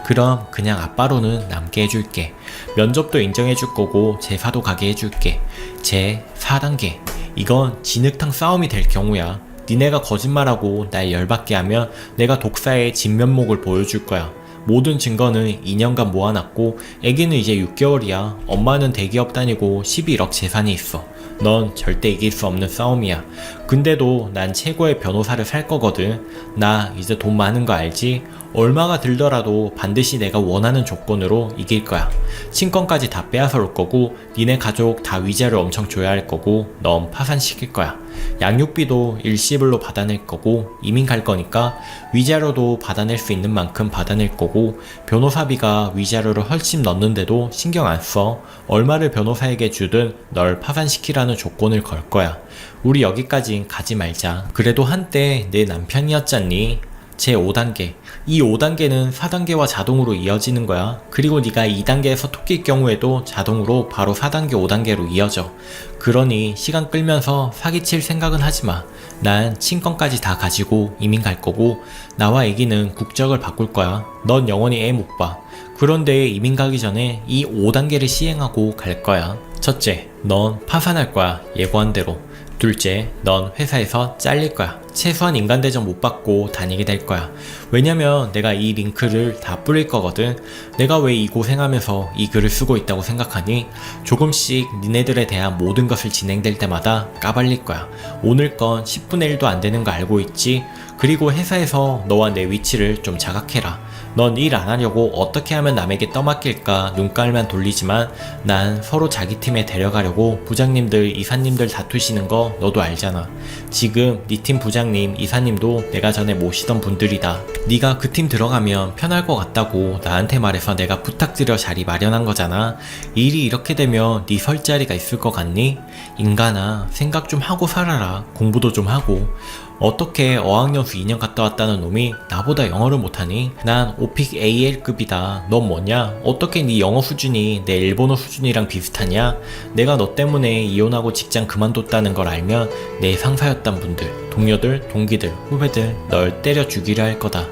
그럼 그냥 아빠로는 남게 해줄게. 면접도 인정해줄 거고 제사도 가게 해줄게. 제4단계, 이건 진흙탕 싸움이 될 경우야. 니네가 거짓말하고 날 열받게 하면 내가 독사의 진면목을 보여줄 거야. 모든 증거는 2년간 모아놨고 애기는 이제 6개월이야. 엄마는 대기업 다니고 11억 재산이 있어. 넌 절대 이길 수 없는 싸움이야. 근데도 난 최고의 변호사를 살 거거든. 나 이제 돈 많은 거 알지? 얼마가 들더라도 반드시 내가 원하는 조건으로 이길 거야. 친권까지 다 빼앗아 올 거고 니네 가족 다 위자료 엄청 줘야 할 거고 넌 파산시킬 거야. 양육비도 일시불로 받아낼 거고 이민 갈 거니까 위자료도 받아낼 수 있는 만큼 받아낼 거고 변호사비가 위자료를 훨씬 넣는데도 신경 안 써. 얼마를 변호사에게 주든 널 파산시키라는 조건을 걸 거야. 우리 여기까진 가지 말자. 그래도 한때 내 남편이었잖니. 제5단계. 이 5단계는 4단계와 자동으로 이어지는 거야. 그리고 네가 2단계에서 토끼일 경우에도 자동으로 바로 4단계, 5단계로 이어져. 그러니 시간 끌면서 사기칠 생각은 하지마. 난 친권까지 다 가지고 이민 갈 거고 나와 애기는 국적을 바꿀 거야. 넌 영원히 애 못 봐. 그런데 이민 가기 전에 이 5단계를 시행하고 갈 거야. 첫째, 넌 파산할 거야. 예고한 대로. 둘째, 넌 회사에서 잘릴 거야. 최소한 인간 대접 못 받고 다니게 될 거야. 왜냐면 내가 이 링크를 다 뿌릴 거거든. 내가 왜 이 고생하면서 이 글을 쓰고 있다고 생각하니? 조금씩 니네들에 대한 모든 것을 진행될 때마다 까발릴 거야. 오늘 건 10분의 1도 안 되는 거 알고 있지? 그리고 회사에서 너와 내 위치를 좀 자각해라. 넌 일 안 하려고 어떻게 하면 남에게 떠맡길까 눈깔만 돌리지만 난 서로 자기 팀에 데려가려고 부장님들, 이사님들 다투시는 거 너도 알잖아. 지금 네 팀 부장님, 이사님도 내가 전에 모시던 분들이다. 네가 그 팀 들어가면 편할 것 같다고 나한테 말해서 내가 부탁드려 자리 마련한 거잖아. 일이 이렇게 되면 네 설 자리가 있을 것 같니? 인간아, 생각 좀 하고 살아라. 공부도 좀 하고. 어떻게 어학연수 2년 갔다 왔다는 놈이 나보다 영어를 못하니? 난 오픽 AL급이다. 넌 뭐냐? 어떻게 네 영어 수준이 내 일본어 수준이랑 비슷하냐? 내가 너 때문에 이혼하고 직장 그만뒀다는 걸 알면 내 상사였단 분들, 동료들, 동기들, 후배들 널 때려 죽이려 할 거다.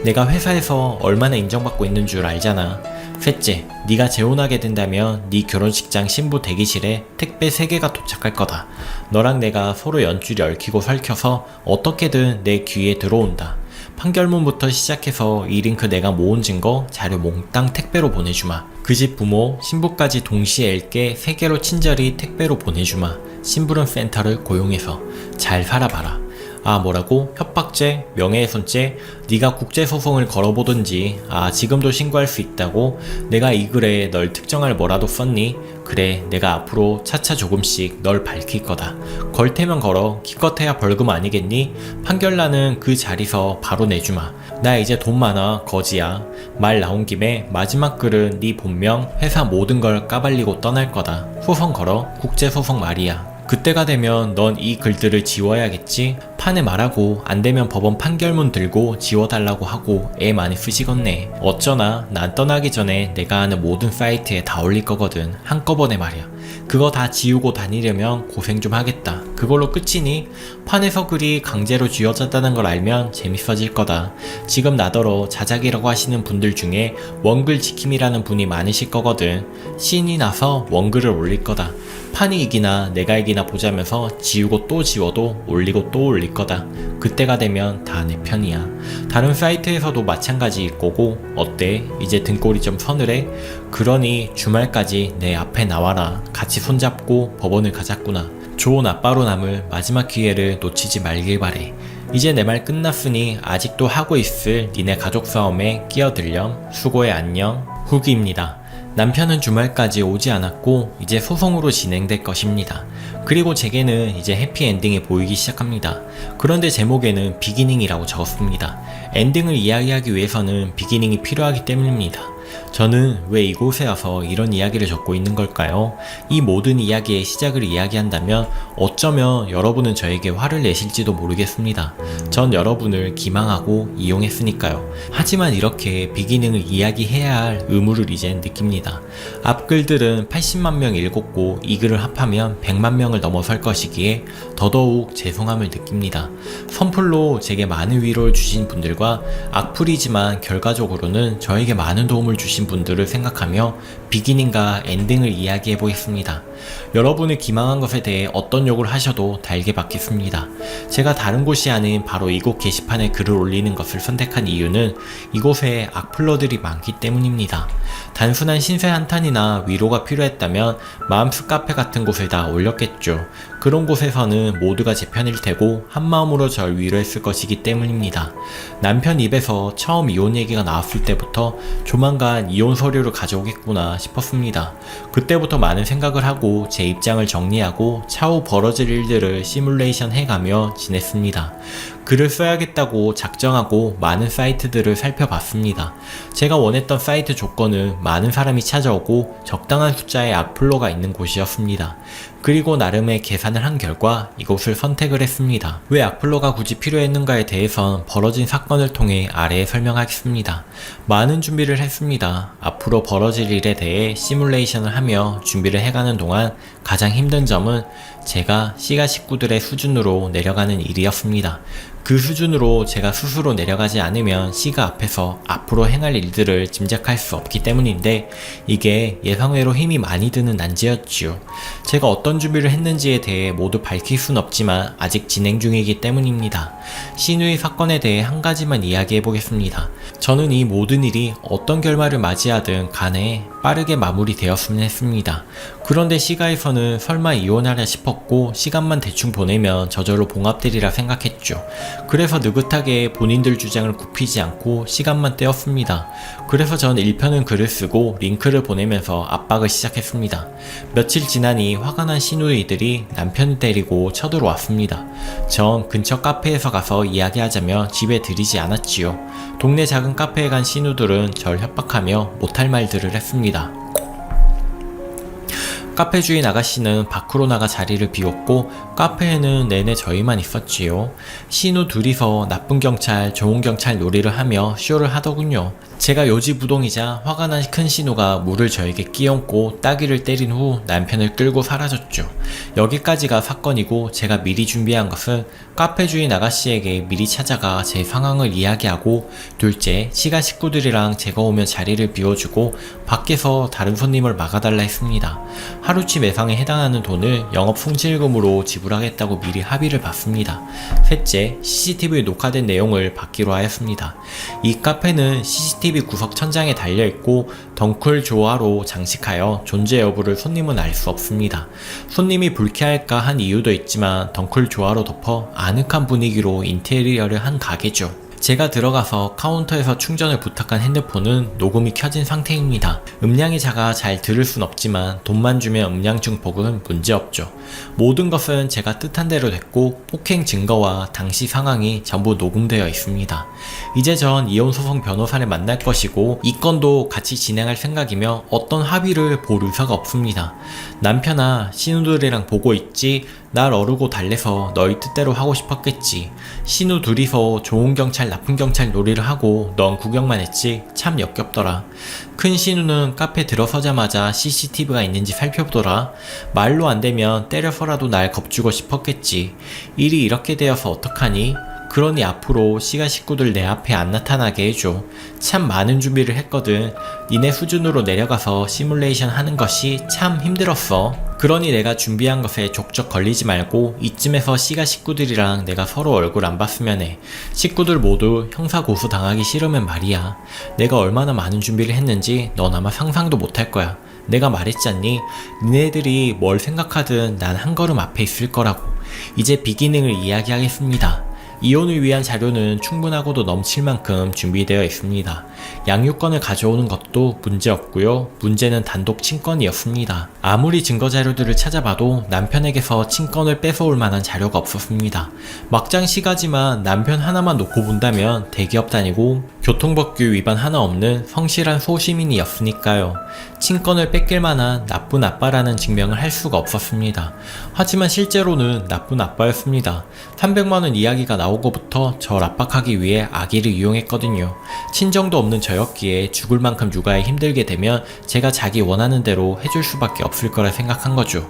내가 회사에서 얼마나 인정받고 있는 줄 알잖아. 셋째, 네가 재혼하게 된다면 네 결혼식장 신부 대기실에 택배 3개가 도착할 거다. 너랑 내가 서로 연줄이 얽히고 설켜서 어떻게든 내 귀에 들어온다. 판결문부터 시작해서 이 링크 내가 모은 증거, 자료 몽땅 택배로 보내주마. 그 집 부모, 신부까지 동시에 읽게 3개로 친절히 택배로 보내주마. 심부름 센터를 고용해서 잘 살아봐라. 아, 뭐라고? 협박죄? 명예훼손죄? 네가 국제소송을 걸어보든지. 아, 지금도 신고할 수 있다고? 내가 이 글에 널 특정할 뭐라도 썼니? 그래, 내가 앞으로 차차 조금씩 널 밝힐 거다. 걸 테면 걸어. 기껏해야 벌금 아니겠니? 판결나는 그 자리서 바로 내주마. 나 이제 돈 많아. 거지야. 말 나온 김에 마지막 글은 네 본명, 회사 모든 걸 까발리고 떠날 거다. 소송 걸어. 국제소송 말이야. 그때가 되면 넌 이 글들을 지워야겠지? 판에 말하고 안되면 법원 판결문 들고 지워달라고 하고 애 많이 쓰시겠네. 어쩌나 난 떠나기 전에 내가 아는 모든 사이트에 다 올릴 거거든. 한꺼번에 말이야. 그거 다 지우고 다니려면 고생 좀 하겠다. 그걸로 끝이니? 판에서 글이 강제로 지워졌다는 걸 알면 재밌어질 거다. 지금 나더러 자작이라고 하시는 분들 중에 원글 지킴이라는 분이 많으실 거거든. 신이 나서 원글을 올릴 거다. 판이 이기나 내가 이기나 보자면서 지우고 또 지워도 올리고 또 올릴 거다. 그때가 되면 다 내 편이야. 다른 사이트에서도 마찬가지일 거고. 어때? 이제 등골이 좀 서늘해? 그러니 주말까지 내 앞에 나와라. 같이 손잡고 법원을 가자꾸나. 좋은 아빠로 남을 마지막 기회를 놓치지 말길 바래. 이제 내 말 끝났으니 아직도 하고 있을 니네 가족 싸움에 끼어들렴. 수고해. 안녕. 후기입니다. 남편은 주말까지 오지 않았고 이제 소송으로 진행될 것입니다. 그리고 제게는 이제 해피엔딩이 보이기 시작합니다. 그런데 제목에는 비기닝이라고 적었습니다. 엔딩을 이야기하기 위해서는 비기닝이 필요하기 때문입니다. 저는 왜 이곳에 와서 이런 이야기를 적고 있는 걸까요? 이 모든 이야기의 시작을 이야기한다면 어쩌면 여러분은 저에게 화를 내실지도 모르겠습니다. 전 여러분을 기망하고 이용했으니까요. 하지만 이렇게 비기닝을 이야기해야 할 의무를 이젠 느낍니다. 앞글들은 80만 명 읽었고 이 글을 합하면 100만 명을 넘어설 것이기에 더더욱 죄송함을 느낍니다. 선풀로 제게 많은 위로를 주신 분들과 악플이지만 결과적으로는 저에게 많은 도움을 주신 분들을 생각하며 비기닝과 엔딩을 이야기해 보겠습니다. 여러분을 기망한 것에 대해 어떤 욕을 하셔도 달게 받겠습니다. 제가 다른 곳이 아닌 바로 이곳 게시판에 글을 올리는 것을 선택한 이유는 이곳에 악플러들이 많기 때문입니다. 단순한 신세 한탄이나 위로가 필요했다면 마음속 카페 같은 곳에 다 올렸겠죠. 그런 곳에서는 모두가 제 편일 테고 한마음으로 절 위로했을 것이기 때문입니다. 남편 입에서 처음 이혼 얘기가 나왔을 때부터 조만간 이혼 서류를 가져오겠구나 싶었습니다. 그때부터 많은 생각을 하고 제 입장을 정리하고 차후 벌어질 일들을 시뮬레이션 해가며 지냈습니다. 글을 써야겠다고 작정하고 많은 사이트들을 살펴봤습니다. 제가 원했던 사이트 조건은 많은 사람이 찾아오고 적당한 숫자의 악플러가 있는 곳이었습니다. 그리고 나름의 계산을 한 결과 이곳을 선택을 했습니다. 왜 악플러가 굳이 필요했는가에 대해선 벌어진 사건을 통해 아래에 설명하겠습니다. 많은 준비를 했습니다. 앞으로 벌어질 일에 대해 시뮬레이션을 하며 준비를 해가는 동안 가장 힘든 점은 제가 C가 식구들의 수준으로 내려가는 일이었습니다. 그 수준으로 제가 스스로 내려가지 않으면 C가 앞에서 앞으로 행할 일들을 짐작할 수 없기 때문인데 이게 예상외로 힘이 많이 드는 난제였지요. 제가 어떤 준비를 했는지에 대해 모두 밝힐 순 없지만 아직 진행 중이기 때문입니다. 신우의 사건에 대해 한 가지만 이야기해 보겠습니다. 저는 이 모든 일이 어떤 결말을 맞이하든 간에 빠르게 마무리되었으면 했습니다. 그런데 C가에서는 설마 이혼하려 싶었고 시간만 대충 보내면 저절로 봉합되리라 생각했죠. 그래서 느긋하게 본인들 주장을 굽히지 않고 시간만 때웠습니다. 그래서 전 1편은 글을 쓰고 링크를 보내면서 압박을 시작했습니다. 며칠 지나니 화가 난 시누이들이 남편을 데리고 쳐들어왔습니다. 전 근처 카페에서 가서 이야기하자며 집에 들이지 않았지요. 동네 작은 카페에 간 시누들은 절 협박하며 못할 말들을 했습니다. 카페 주인 아가씨는 밖으로 나가 자리를 비웠고 카페에는 내내 저희만 있었지요. 신우 둘이서 나쁜 경찰, 좋은 경찰 놀이를 하며 쇼를 하더군요. 제가 요지부동이자 화가 난 큰 신우가 물을 저에게 끼얹고 따귀를 때린 후 남편을 끌고 사라졌죠. 여기까지가 사건이고 제가 미리 준비한 것은 카페 주인 아가씨에게 미리 찾아가 제 상황을 이야기하고 둘째, 시가 식구들이랑 제가 오면 자리를 비워주고 밖에서 다른 손님을 막아달라 했습니다. 하루치 매상에 해당하는 돈을 영업 손실금으로 지불하겠다고 미리 합의를 봤습니다. 셋째, CCTV에 녹화된 내용을 받기로 하였습니다. 이 카페는 CCTV 구석 천장에 달려있고 덩쿨 조화로 장식하여 존재 여부를 손님은 알 수 없습니다. 손님이 불쾌할까 한 이유도 있지만 덩쿨 조화로 덮어 아늑한 분위기로 인테리어를 한 가게죠. 제가 들어가서 카운터에서 충전을 부탁한 핸드폰은 녹음이 켜진 상태입니다. 음량이 작아 잘 들을 순 없지만 돈만 주면 음량 증폭은 문제없죠. 모든 것은 제가 뜻한 대로 됐고 폭행 증거와 당시 상황이 전부 녹음되어 있습니다. 이제 전 이혼소송 변호사를 만날 것이고 이 건도 같이 진행할 생각이며 어떤 합의를 볼 의사가 없습니다. 남편아, 신우들이랑 보고 있지? 날 어르고 달래서 너희 뜻대로 하고 싶었겠지. 신우 둘이서 좋은 경찰 나쁜 경찰 놀이를 하고 넌 구경만 했지. 참 역겹더라. 큰 신우는 카페 들어서자마자 CCTV가 있는지 살펴보더라. 말로 안 되면 때려서라도 날 겁주고 싶었겠지. 일이 이렇게 되어서 어떡하니? 그러니 앞으로 시가 식구들 내 앞에 안 나타나게 해줘. 참 많은 준비를 했거든. 니네 수준으로 내려가서 시뮬레이션 하는 것이 참 힘들었어. 그러니 내가 준비한 것에 족적 걸리지 말고 이쯤에서 시가 식구들이랑 내가 서로 얼굴 안 봤으면 해. 식구들 모두 형사 고소 당하기 싫으면 말이야. 내가 얼마나 많은 준비를 했는지 넌 아마 상상도 못할 거야. 내가 말했잖니? 니네들이 뭘 생각하든 난 한 걸음 앞에 있을 거라고. 이제 비기닝을 이야기하겠습니다. 이혼을 위한 자료는 충분하고도 넘칠 만큼 준비되어 있습니다. 양육권을 가져오는 것도 문제 없고요. 문제는 단독 친권이었습니다. 아무리 증거 자료들을 찾아봐도 남편에게서 친권을 뺏어올 만한 자료가 없었습니다. 막장 시가지만 남편 하나만 놓고 본다면 대기업 다니고 교통법규 위반 하나 없는 성실한 소시민이었으니까요. 친권을 뺏길 만한 나쁜 아빠라는 증명을 할 수가 없었습니다. 하지만 실제로는 나쁜 아빠였습니다. 300만원 이야기가 나오고부터 절 압박하기 위해 아기를 이용했거든요. 친정도 없는 저였기에 죽을 만큼 육아에 힘들게 되면 제가 자기 원하는 대로 해줄 수밖에 없을 거라 생각한 거죠.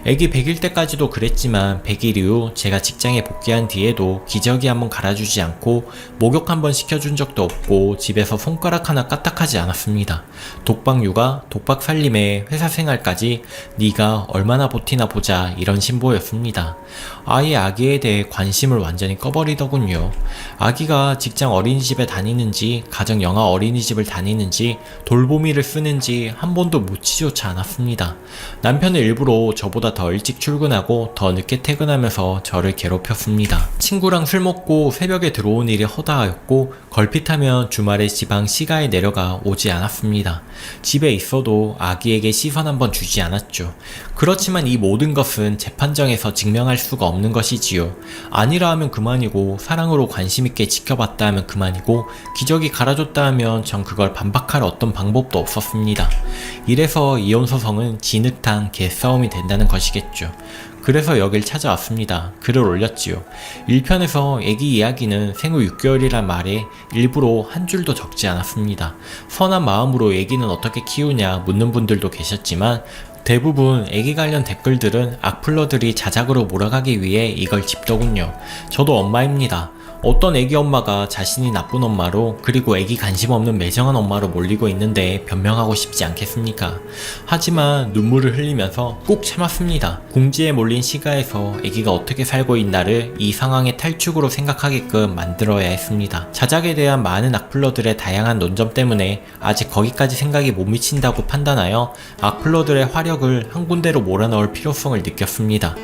아기 100일 때까지도 그랬지만 100일 이후 제가 직장에 복귀한 뒤에도 기저귀 한번 갈아주지 않고 목욕 한번 시켜준 적도 없고 집에서 손가락 하나 까딱하지 않았습니다. 독박 육아, 독박 살림에 회사 생활까지 네가 얼마나 버티나 보자 이런 신보였습니다. 아예 아기에 대해 관심을 완전히 꺼버리더군요. 아기가 직장 어린이집에 다니는지 가정 영아 어린이집을 다니는지 돌보미를 쓰는지 한 번도 묻지조차 않았습니다. 남편은 일부러 저보다 더 일찍 출근하고 더 늦게 퇴근하면서 저를 괴롭혔습니다. 친구랑 술 먹고 새벽에 들어온 일이 허다하였고 걸핏하면 주말에 지방 시가에 내려가 오지 않았습니다. 집에 있어도 아기에게 시선 한번 주지 않았죠. 그렇지만 이 모든 것은 재판정에서 증명할 수가 없는 것이지요. 아니라 하면 그만이고 사랑으로 관심있게 지켜봤다 하면 그만이고 기저귀 갈아줬다 하면 전 그걸 반박할 어떤 방법도 없었습니다. 이래서 이혼소송은 진흙탕 개싸움이 된다는 것이겠죠. 그래서 여길 찾아왔습니다. 글을 올렸지요. 1편에서 애기 이야기는 생후 6개월이란 말에 일부러 한 줄도 적지 않았습니다. 선한 마음으로 애기는 어떻게 키우냐 묻는 분들도 계셨지만 대부분 애기 관련 댓글들은 악플러들이 자작으로 몰아가기 위해 이걸 짚더군요. 저도 엄마입니다. 어떤 애기 엄마가 자신이 나쁜 엄마로 그리고 애기 관심 없는 매정한 엄마로 몰리고 있는데 변명하고 싶지 않겠습니까? 하지만 눈물을 흘리면서 꾹 참았습니다. 궁지에 몰린 시가에서 애기가 어떻게 살고 있나를 이 상황의 탈축으로 생각하게끔 만들어야 했습니다. 자작에 대한 많은 악플러들의 다양한 논점 때문에 아직 거기까지 생각이 못 미친다고 판단하여 악플러들의 화력을 한 군데로 몰아넣을 필요성을 느꼈습니다.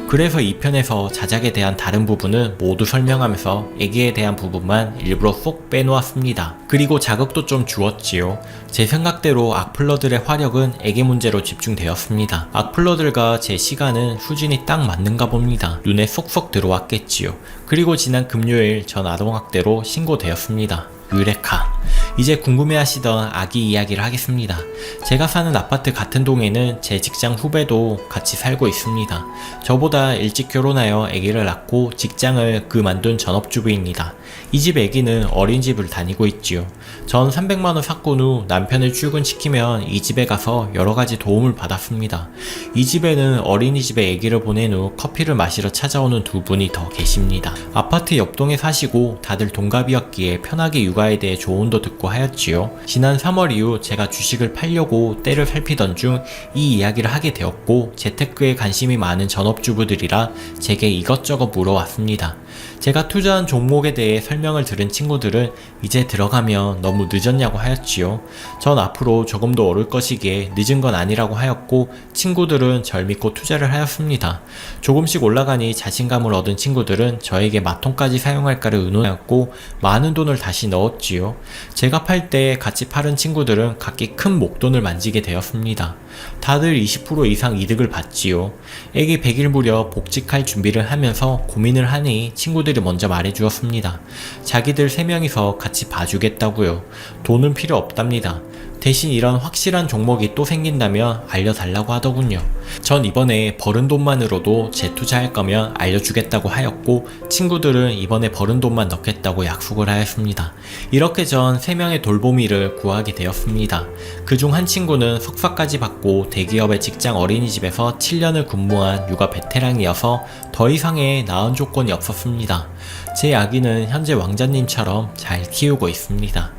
그래서 이 편에서 자작에 대한 다른 부분은 모두 설명하면서 애기에 대한 부분만 일부러 쏙 빼놓았습니다. 그리고 자극도 좀 주었지요. 제 생각대로 악플러들의 화력은 애기 문제로 집중되었습니다. 악플러들과 제 시간은 수준이 딱 맞는가 봅니다. 눈에 쏙쏙 들어왔겠지요. 그리고 지난 금요일 전 아동학대로 신고되었습니다. 유레카. 이제 궁금해하시던 아기 이야기를 하겠습니다. 제가 사는 아파트 같은 동에는 제 직장 후배도 같이 살고 있습니다. 저보다 일찍 결혼하여 아기를 낳고 직장을 그만둔 전업주부입니다. 이 집 아기는 어린이집을 다니고 있지요. 전 300만원 샀곤 후 남편을 출근시키면 이 집에 가서 여러가지 도움을 받았습니다. 이 집에는 어린이집에 아기를 보낸 후 커피를 마시러 찾아오는 두 분이 더 계십니다. 아파트 옆동에 사시고 다들 동갑이었기에 편하게 육아에 대해 조언도 듣고 하였지요. 지난 3월 이후 제가 주식을 팔려고 때를 살피던 중 이 이야기를 하게 되었고 재테크에 관심이 많은 전업주부들이라 제게 이것저것 물어왔습니다. 제가 투자한 종목에 대해 설명을 들은 친구들은 이제 들어가면 너무 늦었냐고 하였지요. 전 앞으로 조금 더 오를 것이기에 늦은 건 아니라고 하였고 친구들은 절 믿고 투자를 하였습니다. 조금씩 올라가니 자신감을 얻은 친구들은 저에게 마통까지 사용할까를 의논하였고 많은 돈을 다시 넣었지요. 제가 팔 때 같이 팔은 친구들은 각기 큰 목돈을 만지게 되었습니다. 다들 20% 이상 이득을 봤지요. 애기 100일 무렵 복직할 준비를 하면서 고민을 하니 친구들이 먼저 말해주었습니다. 자기들 3명이서 같이 봐주겠다고요. 돈은 필요 없답니다. 대신 이런 확실한 종목이 또 생긴다면 알려달라고 하더군요. 전 이번에 벌은 돈만으로도 재투자할 거면 알려주겠다고 하였고 친구들은 이번에 벌은 돈만 넣겠다고 약속을 하였습니다. 이렇게 전 3명의 돌보미를 구하게 되었습니다. 그중 한 친구는 석사까지 받고 대기업의 직장 어린이집에서 7년을 근무한 육아 베테랑이어서 더 이상의 나은 조건이 없었습니다. 제 아기는 현재 왕자님처럼 잘 키우고 있습니다.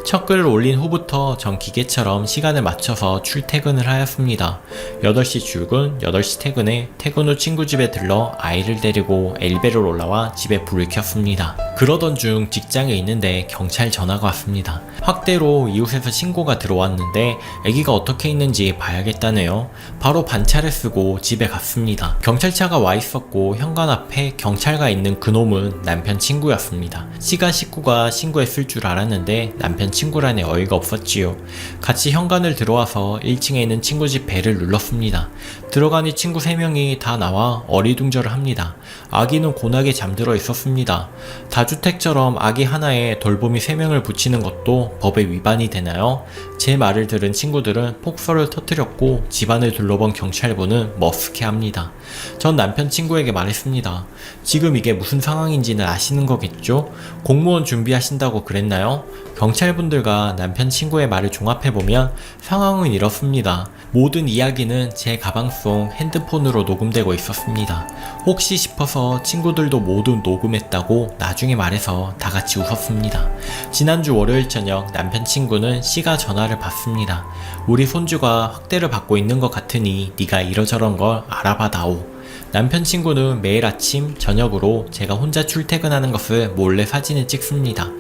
첫 글을 올린 후부터 전 기계처럼 시간을 맞춰서 출퇴근을 하였습니다. 8시 출근, 8시 퇴근에 퇴근 후 친구 집에 들러 아이를 데리고 엘리베이터로 올라와 집에 불을 켰습니다. 그러던 중 직장에 있는데 경찰 전화가 왔습니다. 확대로 이웃에서 신고가 들어왔는데 아기가 어떻게 있는지 봐야겠다네요. 바로 반차를 쓰고 집에 갔습니다. 경찰차가 와 있었고 현관 앞에 경찰가 있는 그놈은 남편 친구였습니다. 시가 식구가 신고했을 줄 알았는데 남편 친구라니 어이가 없었지요. 같이 현관을 들어와서 1층에 있는 친구 집 벨을 눌렀습니다. 들어가니 친구 3명이 다 나와 어리둥절을 합니다. 아기는 곤하게 잠들어 있었습니다. 다주택처럼 아기 하나에 돌보미 3명을 붙이는 것도 법에 위반이 되나요? 제 말을 들은 친구들은 폭설을 터뜨렸고 집안을 둘러본 경찰분은 머쓱해합니다. 전 남편 친구에게 말했습니다. 지금 이게 무슨 상황인지는 아시는 거겠죠? 공무원 준비하신다고 그랬나요? 경찰분들과 남편 친구의 말을 종합해보면 상황은 이렇습니다. 모든 이야기는 제 가방 속 핸드폰으로 녹음되고 있었습니다. 혹시 싶어서 친구들도 모두 녹음했다고 나중에 말해서 다 같이 웃었습니다. 지난주 월요일 저녁 남편 친구는 씨가 전화를 받습니다. 우리 손주가 학대를 받고 있는 것 같으니 네가 이러저런 걸 알아봐다오. 남편 친구는 매일 아침 저녁으로 제가 혼자 출퇴근하는 것을 몰래 사진을 찍습니다.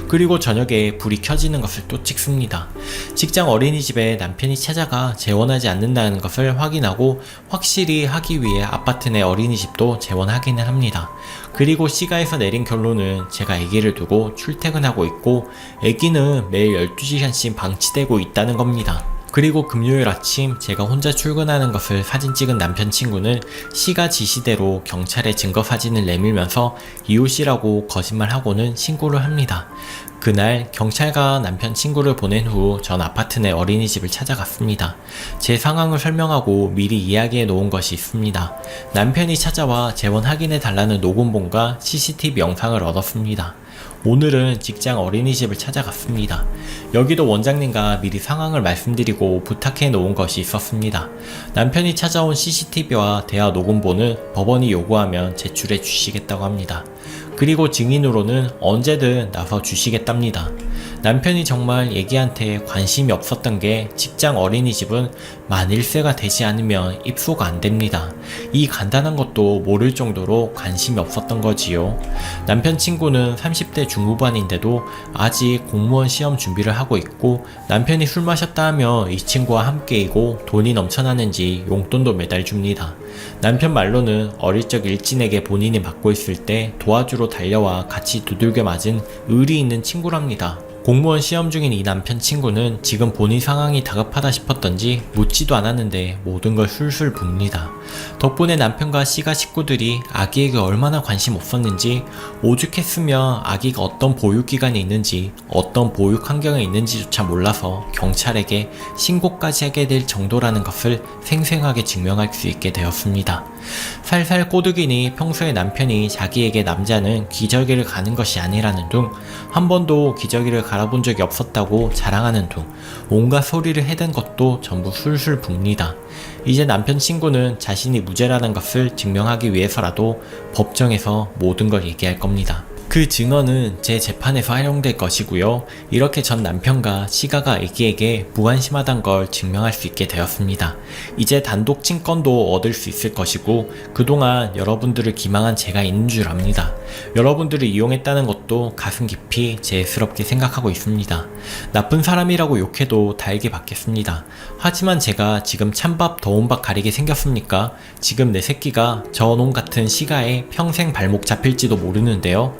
그리고 저녁에 불이 켜지는 것을 또 찍습니다. 직장 어린이집에 남편이 찾아가 재원하지 않는다는 것을 확인하고 확실히 하기 위해 아파트 내 어린이집도 재원하기는 합니다. 그리고 시가에서 내린 결론은 제가 아기를 두고 출퇴근하고 있고 아기는 매일 12시간씩 방치되고 있다는 겁니다. 그리고 금요일 아침 제가 혼자 출근하는 것을 사진 찍은 남편 친구는 시가 지시대로 경찰에 증거 사진을 내밀면서 이웃이라고 거짓말하고는 신고를 합니다. 그날 경찰과 남편 친구를 보낸 후 전 아파트 내 어린이집을 찾아갔습니다. 제 상황을 설명하고 미리 이야기해 놓은 것이 있습니다. 남편이 찾아와 재원 확인해 달라는 녹음본과 CCTV 영상을 얻었습니다. 오늘은 직장 어린이집을 찾아갔습니다. 여기도 원장님과 미리 상황을 말씀드리고 부탁해 놓은 것이 있었습니다. 남편이 찾아온 CCTV와 대화 녹음본은 법원이 요구하면 제출해 주시겠다고 합니다. 그리고 증인으로는 언제든 나서 주시겠답니다. 남편이 정말 얘기한테 관심이 없었던 게 직장 어린이집은 만 1세가 되지 않으면 입소가 안 됩니다. 이 간단한 것도 모를 정도로 관심이 없었던 거지요. 남편 친구는 30대 중후반인데도 아직 공무원 시험 준비를 하고 있고 남편이 술 마셨다 하면 이 친구와 함께이고 돈이 넘쳐나는지 용돈도 매달 줍니다. 남편 말로는 어릴 적 일진에게 본인이 맡고 있을 때 도와주러 달려와 같이 두들겨 맞은 의리 있는 친구랍니다. 공무원 시험 중인 이 남편 친구는 지금 본인 상황이 다급하다 싶었던지 묻지도 않았는데 모든 걸 술술 붓니다. 덕분에 남편과 씨가 식구들이 아기에게 얼마나 관심 없었는지, 오죽했으면 아기가 어떤 보육기관에 있는지 어떤 보육 환경에 있는지조차 몰라서 경찰에게 신고까지 하게 될 정도라는 것을 생생하게 증명할 수 있게 되었습니다. 살살 꼬드기니 평소에 남편이 자기에게 남자는 기저귀를 가는 것이 아니라는 둥, 한 번도 기저귀를 갈아본 적이 없었다고 자랑하는 둥, 온갖 소리를 해댄 것도 전부 술술 붓니다. 이제 남편 친구는 자신이 무죄라는 것을 증명하기 위해서라도 법정에서 모든 걸 얘기할 겁니다. 그 증언은 제 재판에서 활용될 것이고요. 이렇게 전 남편과 시가가 아기에게 무관심하단 걸 증명할 수 있게 되었습니다. 이제 단독 친권도 얻을 수 있을 것이고 그동안 여러분들을 기망한 제가 있는 줄 압니다. 여러분들을 이용했다는 것도 가슴 깊이 죄스럽게 생각하고 있습니다. 나쁜 사람이라고 욕해도 달게 받겠습니다. 하지만 제가 지금 찬밥 더운 밥 가리게 생겼습니까? 지금 내 새끼가 저놈 같은 시가에 평생 발목 잡힐지도 모르는데요.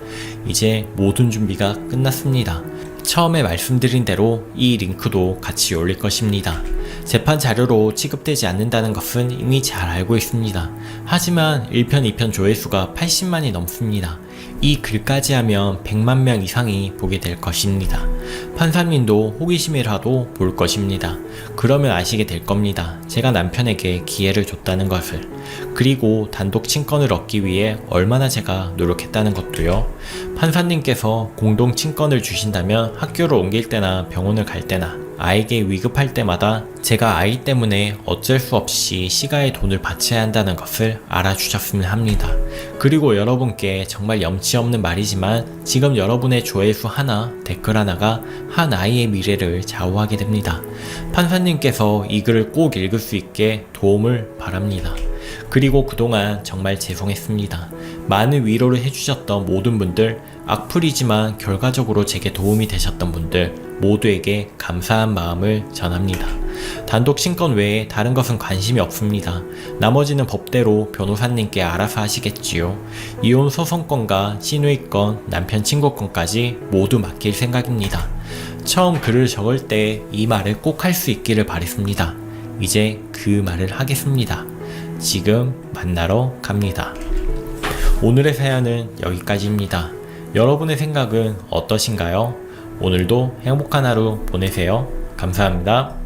이제 모든 준비가 끝났습니다. 처음에 말씀드린 대로 이 링크도 같이 올릴 것입니다. 재판 자료로 취급되지 않는다는 것은 이미 잘 알고 있습니다. 하지만 1편, 2편 조회수가 80만이 넘습니다. 이 글까지 하면 100만 명 이상이 보게 될 것입니다. 판사님도 호기심이라도 볼 것입니다. 그러면 아시게 될 겁니다. 제가 남편에게 기회를 줬다는 것을. 그리고 단독 친권을 얻기 위해 얼마나 제가 노력했다는 것도요. 판사님께서 공동 친권을 주신다면 학교를 옮길 때나 병원을 갈 때나 아이에게 위급할 때마다 제가 아이 때문에 어쩔 수 없이 시가의 돈을 바쳐야 한다는 것을 알아주셨으면 합니다. 그리고 여러분께 정말 염치 없는 말이지만 지금 여러분의 조회수 하나, 댓글 하나가 한 아이의 미래를 좌우하게 됩니다. 판사님께서 이 글을 꼭 읽을 수 있게 도움을 바랍니다. 그리고 그동안 정말 죄송했습니다. 많은 위로를 해주셨던 모든 분들 악플이지만 결과적으로 제게 도움이 되셨던 분들 모두에게 감사한 마음을 전합니다. 단독 신건 외에 다른 것은 관심이 없습니다. 나머지는 법대로 변호사님께 알아서 하시겠지요. 이혼 소송건과 시누이건, 남편 친구건까지 모두 맡길 생각입니다. 처음 글을 적을 때 이 말을 꼭 할 수 있기를 바랬습니다. 이제 그 말을 하겠습니다. 지금 만나러 갑니다. 오늘의 사연은 여기까지입니다. 여러분의 생각은 어떠신가요? 오늘도 행복한 하루 보내세요. 감사합니다.